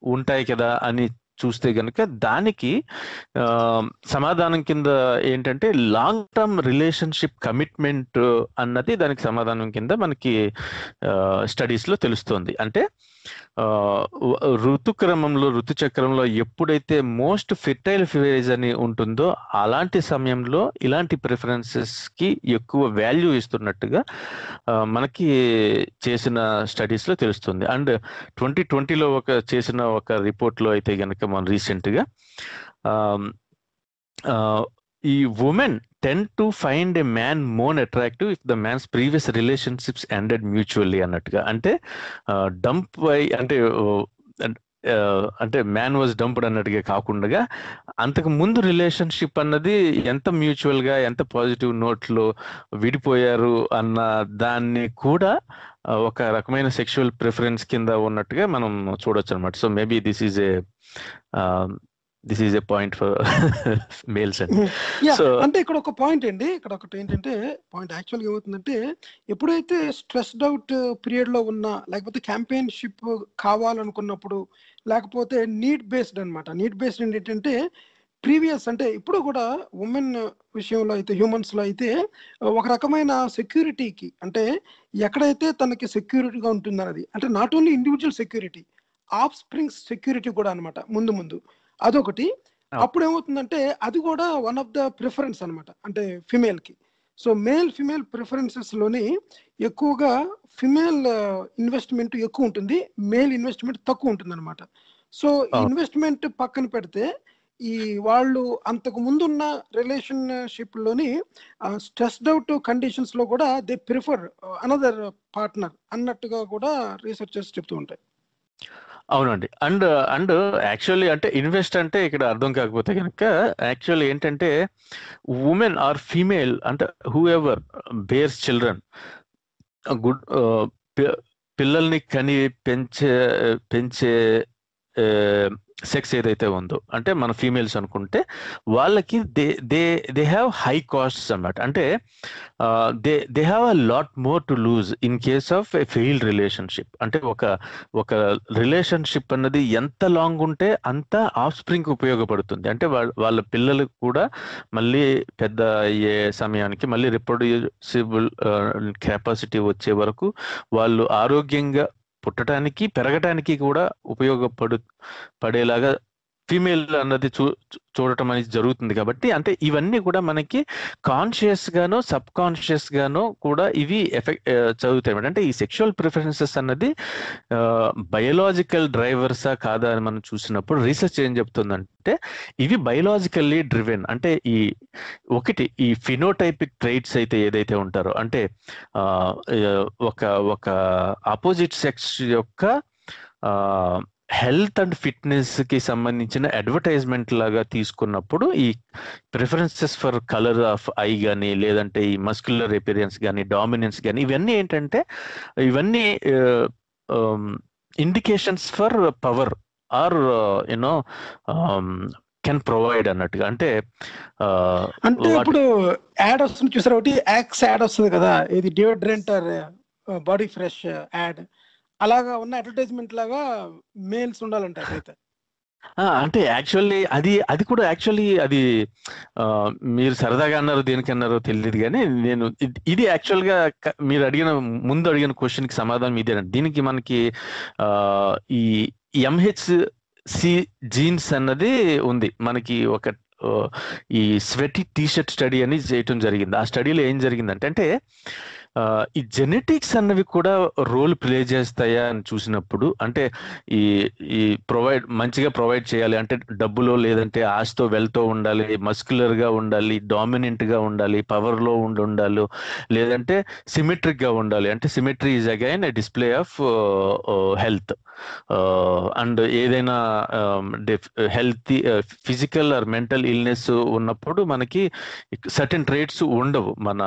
S3: ఉంటాయి కదా అని చూస్తే కనుక, దానికి సమాధానం కింద ఏంటంటే లాంగ్ టర్మ్ రిలేషన్షిప్ కమిట్మెంట్ అన్నది దానికి సమాధానం కింద మనకి స్టడీస్ లో తెలుస్తుంది. అంటే ఋతుచక్రంలో ఎప్పుడైతే మోస్ట్ ఫెర్టైల్ ఫేజ్ అని ఉంటుందో, అలాంటి సమయంలో ఇలాంటి ప్రిఫరెన్సెస్ కి ఎక్కువ వాల్యూ ఇస్తున్నట్టుగా మనకి చేసిన స్టడీస్ లో తెలుస్తుంది. అండ్ 2020లో చేసిన ఒక రిపోర్ట్ లో అయితే గనక మనం రీసెంట్ గా ఈ women tend to find a man more attractive if the man's previous relationships ended mutually అన్నట్టుగా. అంటే డంప్ అంటే మ్యాన్ వాజ్ డంప్డ్ అన్నట్టుగా కాకుండా, అంతకు ముందు రిలేషన్షిప్ అన్నది ఎంత మ్యూచువల్ గా, ఎంత పాజిటివ్ నోట్ లో విడిపోయారు అన్న దాన్ని కూడా ఒక రకమైన సెక్షువల్ ప్రిఫరెన్స్ కింద ఉన్నట్టుగా మనం చూడొచ్చు అనమాట. So maybe this is a this is a point for males అండి.
S2: యా
S3: సో
S2: అంటే ఇక్కడ ఒక పాయింట్ అండి, ఇక్కడ ఒకటి ఏంటంటే పాయింట్ యాక్చువల్గా ఏమవుతుందంటే, ఎప్పుడైతే స్ట్రెస్డ్ అవుట్ పీరియడ్ లో ఉన్నా, లేకపోతే క్యాంపెయిన్షిప్ కావాలనుకున్నప్పుడు, లేకపోతే నీడ్ బేస్డ్ అనమాట. నీడ్ బేస్డ్ ఏంటంటే ప్రీవియస్ అంటే ఇప్పుడు కూడా ఉమెన్ విషయంలో అయితే, హ్యూమన్స్ లో అయితే ఒక రకమైన సెక్యూరిటీకి, అంటే ఎక్కడైతే తనకి సెక్యూరిటీగా ఉంటుందన్నది, అంటే not only individual security, of springs security కూడా అనమాట. ముందు ముందు అదొకటి. అప్పుడు ఏమవుతుందంటే అది కూడా వన్ ఆఫ్ ద ప్రిఫరెన్స్ అనమాట, అంటే ఫిమేల్ కి. సో మేల్ ఫిమేల్ ప్రిఫరెన్సెస్ లోని ఎక్కువగా ఫిమేల్ ఇన్వెస్ట్మెంట్ ఎక్కువ ఉంటుంది, మేల్ ఇన్వెస్ట్మెంట్ తక్కువ ఉంటుంది అనమాట. సో ఇన్వెస్ట్మెంట్ పక్కన పెడితే, ఈ వాళ్ళు అంతకు ముందున్న రిలేషన్షిప్ లోని స్ట్రెస్డ్ అవుట్ కండిషన్స్ లో కూడా దే ప్రిఫర్ అనదర్ పార్ట్నర్ అన్నట్టుగా కూడా రీసెర్చర్స్ చెప్తూ ఉంటాయి.
S3: అవునండి. అండ్ అండ్ యాక్చువల్లీ అంటే ఇన్వెస్ట్ అంటే ఇక్కడ అర్థం కాకపోతే కనుక, యాక్చువల్లీ ఏంటంటే ఉమెన్ ఆర్ ఫీమేల్ అంటే who ever bears children, good పిల్లల్ని కని పెంచే పెంచే సెక్స్ ఏదైతే ఉందో, అంటే మన ఫీమేల్స్ అనుకుంటే వాళ్ళకి they they they have high costs అన్నమాట. అంటే they have a lot more to lose in case of a failed relationship. అంటే ఒక రిలేషన్షిప్ అన్నది ఎంత లాంగ్ ఉంటే అంత ఆఫ్ స్ప్రింగ్ ఉపయోగపడుతుంది. అంటే వాళ్ళ పిల్లలకు కూడా మళ్ళీ పెద్ద అయ్యే సమయానికి మళ్ళీ రిప్రొడ్యూసిబుల్ కెపాసిటీ వచ్చే వరకు వాళ్ళు ఆరోగ్యంగా పుట్టడానికి, పెరగటానికి కూడా పడేలాగా ఫీమేల్ అన్నది చూడటం అనేది జరుగుతుంది. కాబట్టి అంటే ఇవన్నీ కూడా మనకి కాన్షియస్ గానో సబ్ కాన్షియస్ గానో కూడా ఇవి ఎఫెక్ట్ చదువుతాయి. అంటే ఈ సెక్షువల్ ప్రిఫరెన్సెస్ అన్నది బయోలాజికల్ డ్రైవర్సా కాదా అని మనం చూసినప్పుడు రీసెర్చ్ ఏం చెప్తుందంటే ఇవి బయోలాజికల్లీ డ్రివెన్. అంటే ఈ ఫినోటైపిక్ ట్రైట్స్ అయితే ఏదైతే ఉంటారో, అంటే ఒక ఆపోజిట్ సెక్స్ యొక్క హెల్త్ అండ్ ఫిట్నెస్ కి సంబంధించిన అడ్వర్టైజ్మెంట్ లాగా తీసుకున్నప్పుడు ఈ preferences for colour of I కానీ, లేదంటే ఈ మస్క్యులర్ ఎపిరియన్స్ కానీ, డామినెన్స్ కానీ, ఇవన్నీ ఏంటంటే ఇవన్నీ indications for power are you know can provide అన్నట్టుగా. అంటే
S2: ఇప్పుడు యాడ్ వస్తుంది చూసారు, ఒకటి యాక్స్ యాడ్ వస్తుంది కదా, ఇది deodorant or body fresh ad, అలాగా ఉన్న అడ్వర్టైజ్మెంట్ లాగా మేల్స్ ఉండాలంటారు అయితే.
S3: అంటే యాక్చువల్లీ అది కూడా యాక్చువల్లీ అది మీరు సరదాగా అన్నారు, దేనికి అన్నారో తెలియదు కానీ నేను ఇది యాక్చువల్గా మీరు ముందు అడిగిన క్వశ్చన్కి సమాధానం ఇదేనండి. దీనికి మనకి ఈ MHC జీన్స్ అన్నది ఉంది మనకి. ఈ స్వెటీ టీషర్ట్ స్టడీ అని చేయటం జరిగింది. ఆ స్టడీలో ఏం జరిగిందంటే ఈ జెనెటిక్స్ అన్నవి కూడా రోల్ ప్లే చేస్తాయా అని చూసినప్పుడు, అంటే ఈ మంచిగా ప్రొవైడ్ చేయాలి అంటే డబ్బులో, లేదంటే ఆస్తో వెల్తో ఉండాలి, మస్క్యులర్ గా ఉండాలి, డామినెంట్ గా ఉండాలి, పవర్ లో ఉండాలి, లేదంటే సిమెట్రిక్ గా ఉండాలి. అంటే symmetry is again a display of health. And ఏదైనా healthy physical or mental illness ఉన్నప్పుడు మనకి సర్టెన్ ట్రేట్స్ ఉండవు మన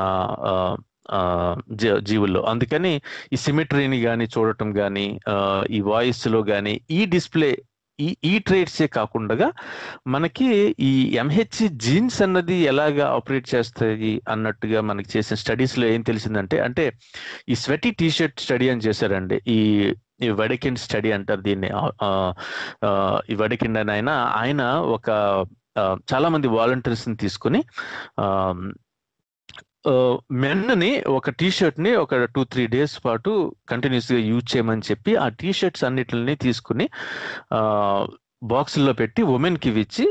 S3: జీవుల్లో. అందుకని ఈ సిమెట్రీని కానీ చూడటం కానీ, ఈ వాయిస్ లో కానీ ఈ డిస్ప్లే ఈ ట్రేట్సే కాకుండా మనకి ఈ MHC జీన్స్ అన్నది ఎలాగా ఆపరేట్ చేస్తాయి అన్నట్టుగా మనకి చేసిన స్టడీస్ లో ఏం తెలిసిందంటే, అంటే ఈ స్వెటీ టీషర్ట్ స్టడీ అని చేశారండి. ఈ వెడకిండ్ స్టడీ అంటారు దీన్ని. ఈ వెడకిండ్ అని ఆయన చాలా మంది వాలంటీర్స్ ని తీసుకుని మెన్ని ఒక టీషర్ట్ ని ఒక 2-3 డేస్ పాటు కంటిన్యూస్ గా యూజ్ చేయమని చెప్పి ఆ టీషర్ట్స్ అన్నిటిని తీసుకుని బాక్సుల్లో పెట్టి ఉమెన్ కి ఇచ్చి,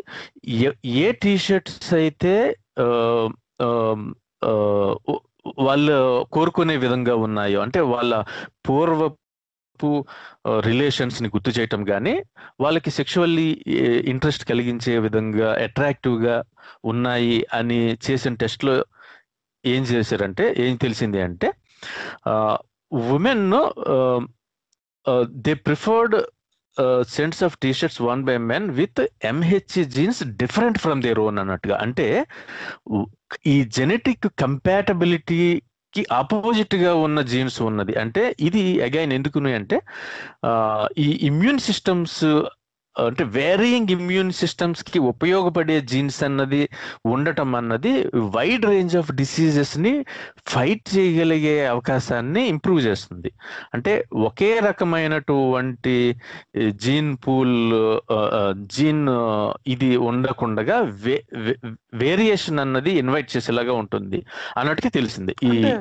S3: ఏ టీషర్ట్స్ అయితే వాళ్ళు కోరుకునే విధంగా ఉన్నాయో, అంటే వాళ్ళ పూర్వపు రిలేషన్స్ ని గుర్తు చేయటం కానీ, వాళ్ళకి సెక్షువల్లీ ఇంట్రెస్ట్ కలిగించే విధంగా అట్రాక్టివ్ గా ఉన్నాయి అని చేసిన టెస్ట్ లో ఏం చేశారంటే, ఏం తెలిసింది అంటే women they preferred scents of t-shirts one by men with MHC genes different from their own అన్నట్టుగా. అంటే ఈ జెనెటిక్ కంపాటబిలిటీకి ఆపోజిట్ గా ఉన్న జీన్స్ ఉన్నది. అంటే ఇది అగైన్ ఎందుకు అంటే ఈ ఇమ్యూన్ సిస్టమ్స్ అంటే వేరియింగ్ ఇమ్యూన్ సిస్టమ్స్ కి ఉపయోగపడే జీన్స్ అన్నది ఉండటం అన్నది వైడ్ రేంజ్ ఆఫ్ డిసీజెస్ ని ఫైట్ చేయగలిగే అవకాశాన్ని ఇంప్రూవ్ చేస్తుంది. అంటే ఒకే రకమైనటువంటి జీన్ పూల్ జీన్ ఇది ఉండకుండా వేరియేషన్ అన్నది ఇన్వైట్ చేసేలాగా ఉంటుంది అన్నట్టుగా తెలిసింది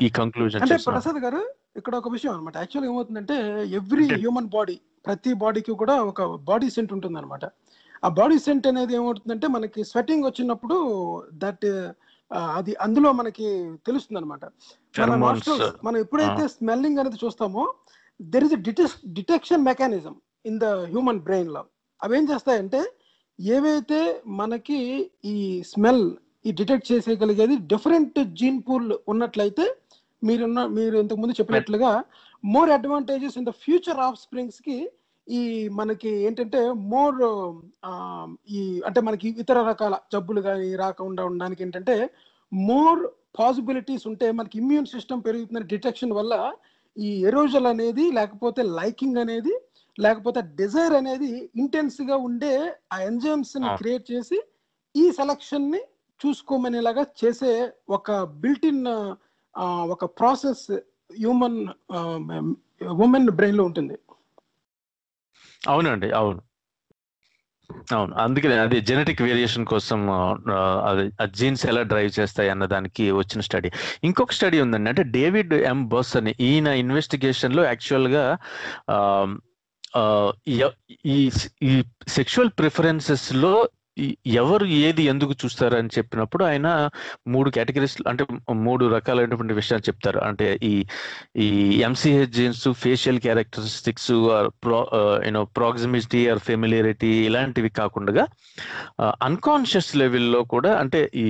S3: ఈ కంక్లూజన్.
S2: అంటే ప్రసాద్ గారు ఇక్కడ ఒక విషయం అనమాట. యాక్చువల్ ఏమవుతుందంటే ఎవ్రీ హ్యూమన్ బాడీ, ప్రతి బాడీకి కూడా ఒక బాడీ సెంట్ ఉంటుంది అనమాట. ఆ బాడీ సెంట్ అనేది ఏమవుతుందంటే మనకి స్వెటింగ్ వచ్చినప్పుడు దట్ అది అందులో మనకి తెలుస్తుంది అనమాట. మనం ఎప్పుడైతే స్మెల్లింగ్ అనేది చూస్తామో there is detection mechanism in the human brain లో. అవేం చేస్తాయంటే ఏవైతే మనకి ఈ స్మెల్ ఈ డిటెక్ట్ చేసేయగలిగేది డిఫరెంట్ జీన్ పూల్ ఉన్నట్లయితే మీరు ఇంతకుముందు చెప్పినట్లుగా more advantages in the future of springs కి ఈ మనకి ఏంటంటే మోర్ ఈ అంటే మనకి ఇతర రకాల జబ్బులు కానీ రాకుండా ఉండడానికి ఏంటంటే మోర్ పాసిబిలిటీస్ ఉంటే మనకి ఇమ్యూన్ సిస్టమ్ పెరుగుతున్న డిటెక్షన్ వల్ల ఈ ఎరోజల్ అనేది లేకపోతే లైకింగ్ అనేది లేకపోతే డిజైర్ అనేది ఇంటెన్స్ గా ఉండే ఆ ఎంజైమ్స్ ని క్రియేట్ చేసి ఈ సెలక్షన్ ని చూసుకోమనేలాగా చేసే ఒక బిల్ట్ ఇన్ ఒక ప్రాసెస్ ఉమెన్ బ్రెయిన్ లో ఉంటుంది.
S3: అవునండి, అవును. అందుకనే అది జెనెటిక్ వేరియేషన్ కోసం జీన్స్ ఎలా డ్రైవ్ చేస్తాయి అన్న దానికి వచ్చిన స్టడీ. ఇంకొక స్టడీ ఉందండి, అంటే డేవిడ్ ఎం బస్ అని. ఈయన ఇన్వెస్టిగేషన్ లో యాక్చువల్ గా ఈ సెక్షువల్ ప్రిఫరెన్సెస్ లో ఎవరు ఏది ఎందుకు చూస్తారు అని చెప్పినప్పుడు ఆయన 3 కేటగిరీస్, అంటే 3 రకాలైనటువంటి విషయాలు చెప్తారు. అంటే ఈ MCH genes, facial characteristics, proximity or familiarity ఇలాంటివి కాకుండా అన్కాన్షియస్ లెవెల్లో కూడా, అంటే ఈ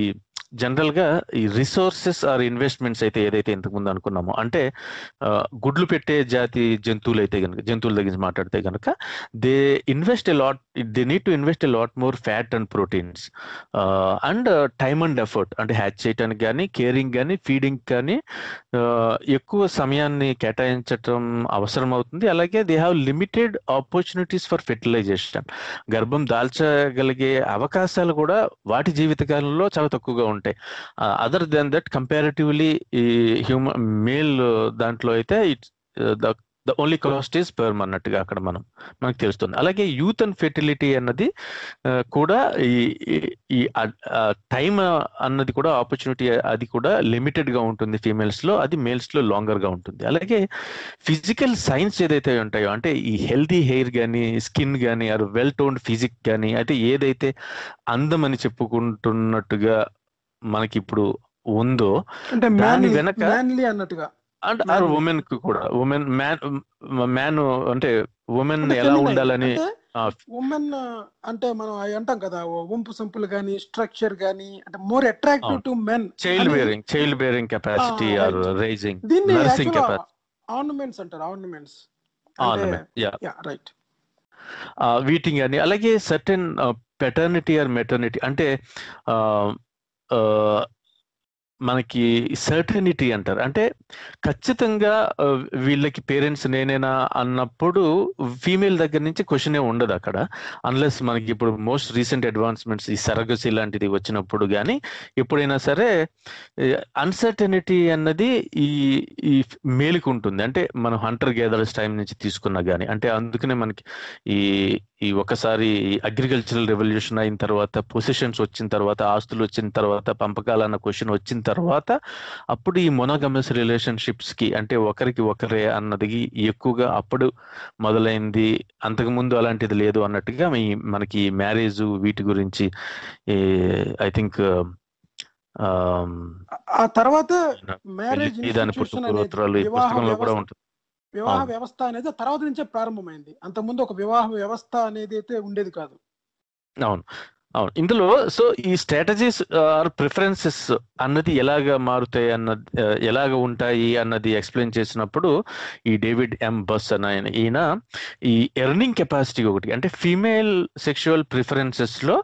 S3: జనరల్ గా ఈ రిసోర్సెస్ ఆర్ ఇన్వెస్ట్మెంట్స్ అయితే ఏదైతే ఇంతకుముందు అనుకున్నామో, అంటే గుడ్లు పెట్టే జాతి జంతువులు అయితే కనుక, జంతువుల దగ్గర మాట్లాడితే కనుక they need to invest a lot more fat and proteins and time and effort. అంటే హ్యాచ్ చేయడానికి కానీ, కేరింగ్ కానీ, ఫీడింగ్ కానీ ఎక్కువ సమయాన్ని కేటాయించటం అవసరం అవుతుంది. అలాగే they have limited opportunities for fertilisation. గర్భం దాల్చగలిగే అవకాశాలు కూడా వాటి జీవితకాలంలో చాలా తక్కువగా ఉంటాయి. అదర్ దెన్ దట్ కంపారిటివ్లీ ఈ హ్యూమన్ మేల్ దాంట్లో అయితే the only cost is sperm అన్నట్టుగా అక్కడ మనకు తెలుస్తుంది. అలాగే యూత్ అండ్ ఫెర్టిలిటీ అన్నది కూడా ఈ టైం అన్నది కూడా ఆపర్చునిటీ అది కూడా లిమిటెడ్ గా ఉంటుంది ఫీమేల్స్ లో, అది మేల్స్ లో లాంగర్ గా ఉంటుంది. అలాగే ఫిజికల్ సైన్స్ ఏదైతే ఉంటాయో, అంటే ఈ హెల్దీ హెయిర్ కానీ, స్కిన్ కానీ, ఆర్ వెల్ టోన్డ్ ఫిజిక్ కానీ, అయితే ఏదైతే అందం అని చెప్పుకుంటున్నట్టుగా మనకి ఇప్పుడు ఉందో
S2: అంటే
S3: దాని వెనక
S2: అన్నట్టుగా,
S3: అంటే ఆ ఉమెన్ కు కూడా మ్యాన్ అంటే ఉమెన్ ఎలా ఉండాలని,
S2: ఉమెన్ అంటే మనం అంటాం కదా వంపు సంపులు గానీ, స్ట్రక్చర్ గానీ, అంటే more attractive to men.
S3: Child bearing capacity or raising,
S2: దీన్ని
S3: నర్సింగ్ కెపాసిటీ,
S2: ఆర్నమెంట్స్ అంటారు. Ornaments right.
S3: వీటింగ్ అని. అలాగే సర్టెన్ పెటర్నిటీ ఆర్ మెటర్నిటీ, అంటే మనకి సర్టనిటీ అంటారు. అంటే ఖచ్చితంగా వీళ్ళకి పేరెంట్స్ నేనేనా అన్నప్పుడు ఫీమేల్ దగ్గర నుంచి క్వశ్చన్ ఉండదు అక్కడ, అన్లెస్ మనకి ఇప్పుడు మోస్ట్ రీసెంట్ అడ్వాన్స్మెంట్స్ ఈ సరగసి లాంటిది వచ్చినప్పుడు కానీ ఎప్పుడైనా సరే అన్సర్టనిటీ అన్నది ఈ మేలుకు ఉంటుంది. అంటే మనం హంటర్ గ్యాదర్స్ టైం నుంచి తీసుకున్నా కానీ, అంటే అందుకనే మనకి ఈ ఒకసారి అగ్రికల్చరల్ రెవల్యూషన్ అయిన తర్వాత, పొసిషన్స్ వచ్చిన తర్వాత, ఆస్తులు వచ్చిన తర్వాత, పంపకాలన్న క్వశ్చన్ వచ్చిన తర్వాత, అప్పుడు ఈ మొనోగమస్ రిలేషన్షిప్స్ కి, అంటే ఒకరికి ఒకరే అన్నది ఎక్కువగా అప్పుడు మొదలైంది. అంతకుముందు అలాంటిది లేదు అన్నట్టుగా మనకి మ్యారేజ్ వీటి గురించి ఐ థింక్
S2: ఆ తర్వాత మ్యారేజ్
S3: పుస్తకంలో కూడా ఉంటుంది.
S2: వివాహ వ్యవస్థ అనేది తర్వాత నుంచే ప్రారంభమైంది. అంతకుముందు ఒక వివాహ వ్యవస్థ అనేది అయితే ఉండేది కాదు.
S3: అవును. ఇందులో సో ఈ స్ట్రాటజీస్ ఆర్ ప్రిఫరెన్సెస్ అన్నది ఎలాగ మారుతాయి అన్నది, ఎలాగ ఉంటాయి అన్నది ఎక్స్ప్లెయిన్ చేసినప్పుడు ఈ డేవిడ్ ఎం బస్ అని ఈయన ఈ ఎర్నింగ్ కెపాసిటీ ఒకటి, అంటే ఫీమేల్ సెక్షువల్ ప్రిఫరెన్సెస్ లో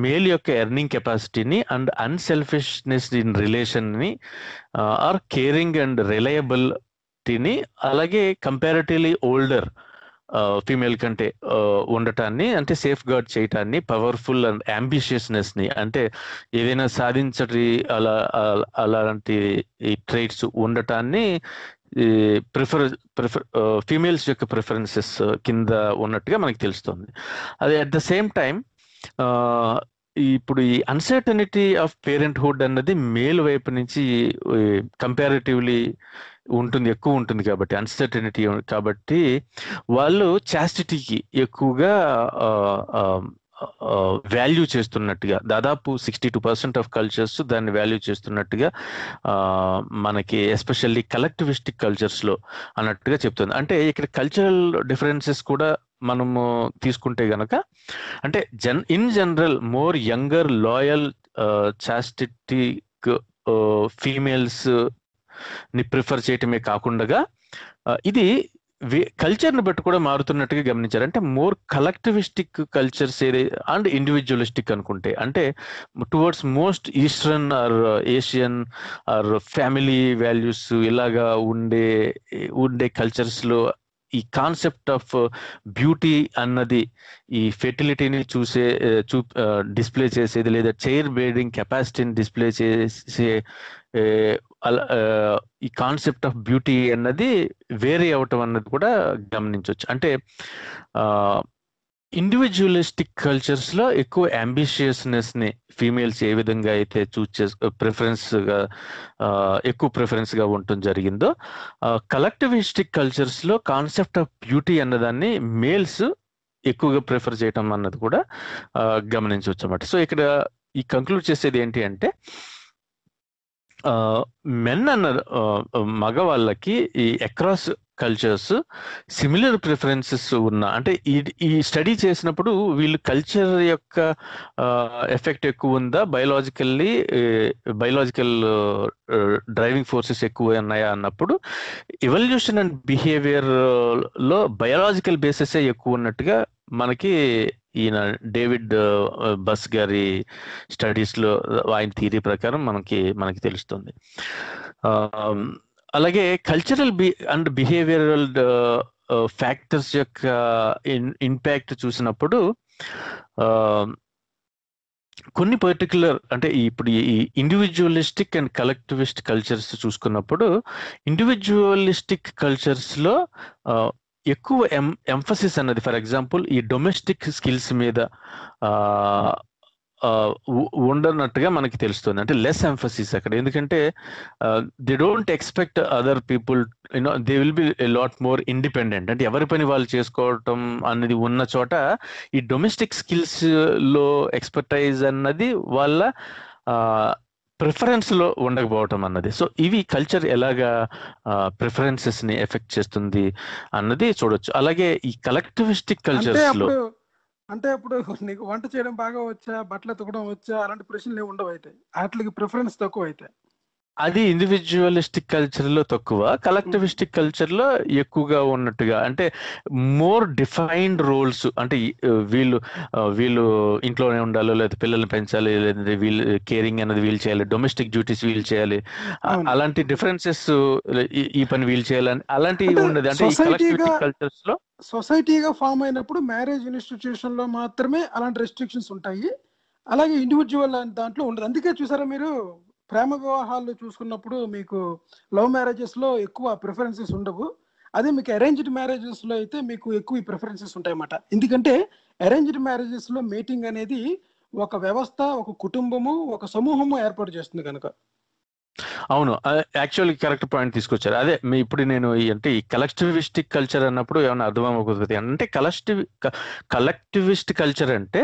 S3: మేల్ యొక్క ఎర్నింగ్ కెపాసిటీని అండ్ అన్సెల్ఫిష్నెస్ ఇన్ రిలేషన్ ని ఆర్ కేరింగ్ అండ్ రిలయబుల్ ని, అలాగే కంపారిటివ్లీ ఓల్డర్ ఫీమేల్ కంటే ఉండటాన్ని, అంటే సేఫ్ గార్డ్ చేయటాన్ని, పవర్ఫుల్ అండ్ అంబిషియస్నెస్ ని, అంటే ఏదైనా సాధించటి అలాంటి ట్రైట్స్ ఉండటాన్ని ఫీమేల్స్ యొక్క ప్రిఫరెన్సెస్ కింద ఉన్నట్టుగా మనకి తెలుస్తుంది. అది అట్ ద సేమ్ టైం ఇప్పుడు ఈ అన్సర్టనిటీ ఆఫ్ పేరెంట్హుడ్ అన్నది మేల్ వైపు నుంచి కంపారిటివ్లీ ఎక్కువ ఉంటుంది కాబట్టి, అన్సర్టనిటీ కాబట్టి వాళ్ళు చాస్టిటీకి ఎక్కువగా వాల్యూ చేస్తున్నట్టుగా, దాదాపు 62% ఆఫ్ కల్చర్స్ దాన్ని వాల్యూ చేస్తున్నట్టుగా మనకి ఎస్పెషల్లీ కలెక్టివిస్టిక్ కల్చర్స్లో అన్నట్టుగా చెప్తుంది. అంటే ఇక్కడ కల్చరల్ డిఫరెన్సెస్ కూడా మనము తీసుకుంటే గనక, అంటే in general more younger loyal చాస్టిటిక్ ఫీమేల్స్ ని ప్రిఫర్ చేయటమే కాకుండా ఇది కల్చర్ని బట్టి కూడా మారుతున్నట్టుగా గమనించారు. అంటే more collectivistic cultures and individualistic అనుకుంటే, అంటే towards most eastern or Asian or family values ఇలాగా ఉండే కల్చర్స్లో ఈ కాన్సెప్ట్ ఆఫ్ బ్యూటీ అన్నది, ఈ ఫెర్టిలిటీని డిస్ప్లే చేసేది, లేదా చైర్ బేరింగ్ కెపాసిటీని డిస్ప్లే చేసే ఈ కాన్సెప్ట్ ఆఫ్ బ్యూటీ అన్నది వేరే అవటం అన్నది కూడా గమనించవచ్చు. అంటే ఇండివిజువలిస్టిక్ కల్చర్స్ లో ఎక్కువ అంబిషియస్నెస్ ని ఫీమేల్స్ ఏ విధంగా అయితే ఎక్కువ ప్రిఫరెన్స్ గా ఉండటం జరిగిందో, కలెక్టివిస్టిక్ కల్చర్స్ లో కాన్సెప్ట్ ఆఫ్ బ్యూటీ అన్నదాన్ని మేల్స్ ఎక్కువగా ప్రిఫర్ చేయటం అన్నది కూడా గమనించవచ్చు అన్నమాట. సో ఇక్కడ ఈ కంక్లూడ్ చేసేది ఏంటి అంటే, మెన్ అన్న మగవాళ్ళకి ఈ అక్రాస్ కల్చర్స్ సిమిలర్ ప్రిఫరెన్సెస్ అంటే ఈ స్టడీ చేసినప్పుడు వీళ్ళు కల్చర్ యొక్క ఎఫెక్ట్ ఎక్కువ ఉందా, బయలాజికల్ డ్రైవింగ్ ఫోర్సెస్ ఎక్కువ ఉన్నాయా అన్నప్పుడు ఎవల్యూషన్ అండ్ బిహేవియర్ లో బయలాజికల్ బేసెస్ ఎక్కువ ఉన్నట్టుగా మనకి ఈయన డేవిడ్ బస్ గారి స్టడీస్ లో ఆయన థియరీ ప్రకారం మనకి తెలుస్తుంది. అలాగే కల్చరల్ అండ్ బిహేవియరల్ ఫ్యాక్టర్స్ యొక్క ఇంపాక్ట్ చూసినప్పుడు కొన్ని పర్టికులర్, అంటే ఇప్పుడు ఈ ఇండివిజువలిస్టిక్ అండ్ కలెక్టివిస్ట్ కల్చర్స్ చూసుకున్నప్పుడు, ఇండివిజువలిస్టిక్ కల్చర్స్ లో ఎక్కువ ఎంఫసిస్ అన్నది, ఫర్ ఎగ్జాంపుల్ ఈ డొమెస్టిక్ స్కిల్స్ మీద ఉండనట్టుగా మనకి తెలుస్తుంది. అంటే లెస్ ఎంఫసిస్ అక్కడ, ఎందుకంటే they don't expect other people, they will be lot more independent. అంటే ఎవరి పని వాళ్ళు చేసుకోవటం అనేది ఉన్న చోట ఈ డొమెస్టిక్ స్కిల్స్ లో ఎక్స్పర్టైజ్ అన్నది వాళ్ళ ప్రిఫరెన్స్ లో ఉండకపోవటం అన్నది. సో ఇవి కల్చర్ ఎలాగా ప్రిఫరెన్సెస్ ని ఎఫెక్ట్ చేస్తుంది అన్నది చూడొచ్చు. అలాగే ఈ కలెక్టివిస్టిక్ కల్చర్స్ లో,
S2: అంటే ఇప్పుడు నీకు వంట చేయడం బాగా వచ్చా, బట్టలు ఎత్తకడం వచ్చా, అలాంటి ప్రశ్నలు ఏమి ఉండవు. అయితే వాటికి ప్రిఫరెన్స్ తక్కువ. అయితే
S3: అది ఇండివిజువలిస్టిక్ కల్చర్ లో తక్కువ, కలెక్టివిస్టిక్ కల్చర్ లో ఎక్కువగా ఉన్నట్టుగా. అంటే మోర్ డిఫైన్డ్ రోల్స్, అంటే వీళ్ళు ఇంట్లోనే ఉండాలి, లేదా పిల్లల్ని పెంచాలి, లేదా వీళ్ళు కేరింగ్ అనేది వీళ్ళు చేయాలి, డొమెస్టిక్ డ్యూటీస్ వీళ్ళు చేయాలి, అలాంటి డిఫరెన్సెస్ ఈ పని వీళ్ళు చేయాలని అలాంటివి ఉండదు. అంటే ఈ కలెక్టివిస్టిక్ కల్చర్స్ లో
S2: సొసైటీగా ఫామ్ అయినప్పుడు మ్యారేజ్ ఇన్స్టిట్యూషన్ లో మాత్రమే అలాంటి రెస్ట్రిక్షన్స్ ఉంటాయి. అలాగే ఇండివిజువల్ దాంట్లో ఉండదు. అందుకే చూసారా మీరు, ప్రేమ వివాహాలు చూసుకున్నప్పుడు మీకు లవ్ మ్యారేజెస్ లో ఎక్కువ ప్రిఫరెన్సెస్ ఉండవు. అదే మీకు అరేంజ్డ్ మ్యారేజెస్ లో అయితే మీకు ఎక్కువ ప్రిఫరెన్సెస్ ఉంటాయి అన్నమాట. ఎందుకంటే అరేంజ్డ్ మ్యారేజెస్ లో మీటింగ్ అనేది ఒక వ్యవస్థ, ఒక కుటుంబము, ఒక సమూహము ఏర్పాటు చేస్తుంది కనుక.
S3: అవును, యాక్చువల్లీ కరెక్ట్ పాయింట్ తీసుకొచ్చారు. అదే ఇప్పుడు నేను అంటే ఈ కలెక్టివిస్టిక్ కల్చర్ అన్నప్పుడు ఏమైనా అర్థమవుతుంది అంటే, కలెక్టివిస్ట్ కల్చర్ అంటే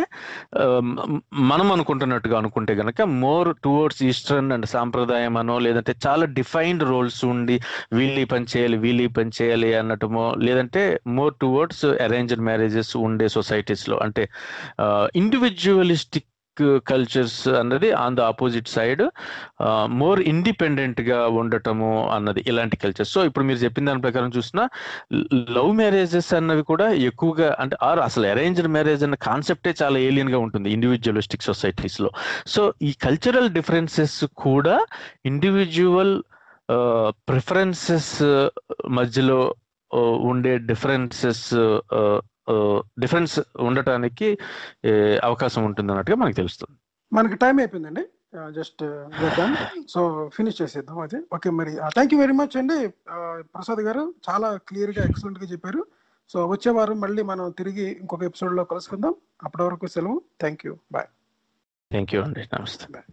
S3: మనం అనుకుంటే గనక మోర్ టువర్డ్స్ ఈస్టర్న్ అండ్ సాంప్రదాయం అనో, లేదంటే చాలా డిఫైన్డ్ రోల్స్ ఉండి వీళ్ళు పని చేయాలి అన్నట్టుమో, లేదంటే మోర్ టువర్డ్స్ అరేంజ్డ్ మ్యారేజెస్ ఉండే సొసైటీస్ లో. అంటే ఇండివిజువలిస్టిక్ కల్చర్స్ అన్నది on the opposite side more independent గా ఉండటము అన్నది, ఇలాంటి కల్చర్స్. సో ఇప్పుడు మీరు చెప్పిన దాని ప్రకారం చూసినా లవ్ మ్యారేజెస్ అన్నవి కూడా ఎక్కువగా, అంటే అసలు అరేంజ్డ్ మ్యారేజ్ అన్న కాన్సెప్టే చాలా ఏలియన్ గా ఉంటుంది ఇండివిజువలిస్టిక్ సొసైటీస్ లో. సో ఈ కల్చరల్ డిఫరెన్సెస్ కూడా ఇండివిజువల్ ప్రిఫరెన్సెస్ మధ్యలో ఉండే డిఫరెన్స్ ఉండటానికి అవకాశం ఉంటుంది అన్నట్టుగా మనకు తెలుస్తుంది.
S2: మనకి టైం అయిపోయిందండి, జస్ట్ సో ఫినిష్ చేసేద్దాం అది. ఓకే, మరి థ్యాంక్ యూ వెరీ మచ్ అండి ప్రసాద్ గారు, చాలా క్లియర్గా ఎక్సలెంట్గా చెప్పారు. సో వచ్చే వారం మళ్ళీ మనం తిరిగి ఇంకొక ఎపిసోడ్లో కలుసుకుందాం. అప్పటి వరకు సెలవు. Thank you, bye.
S3: Thank you అండి, నమస్తే.
S2: బాయ్.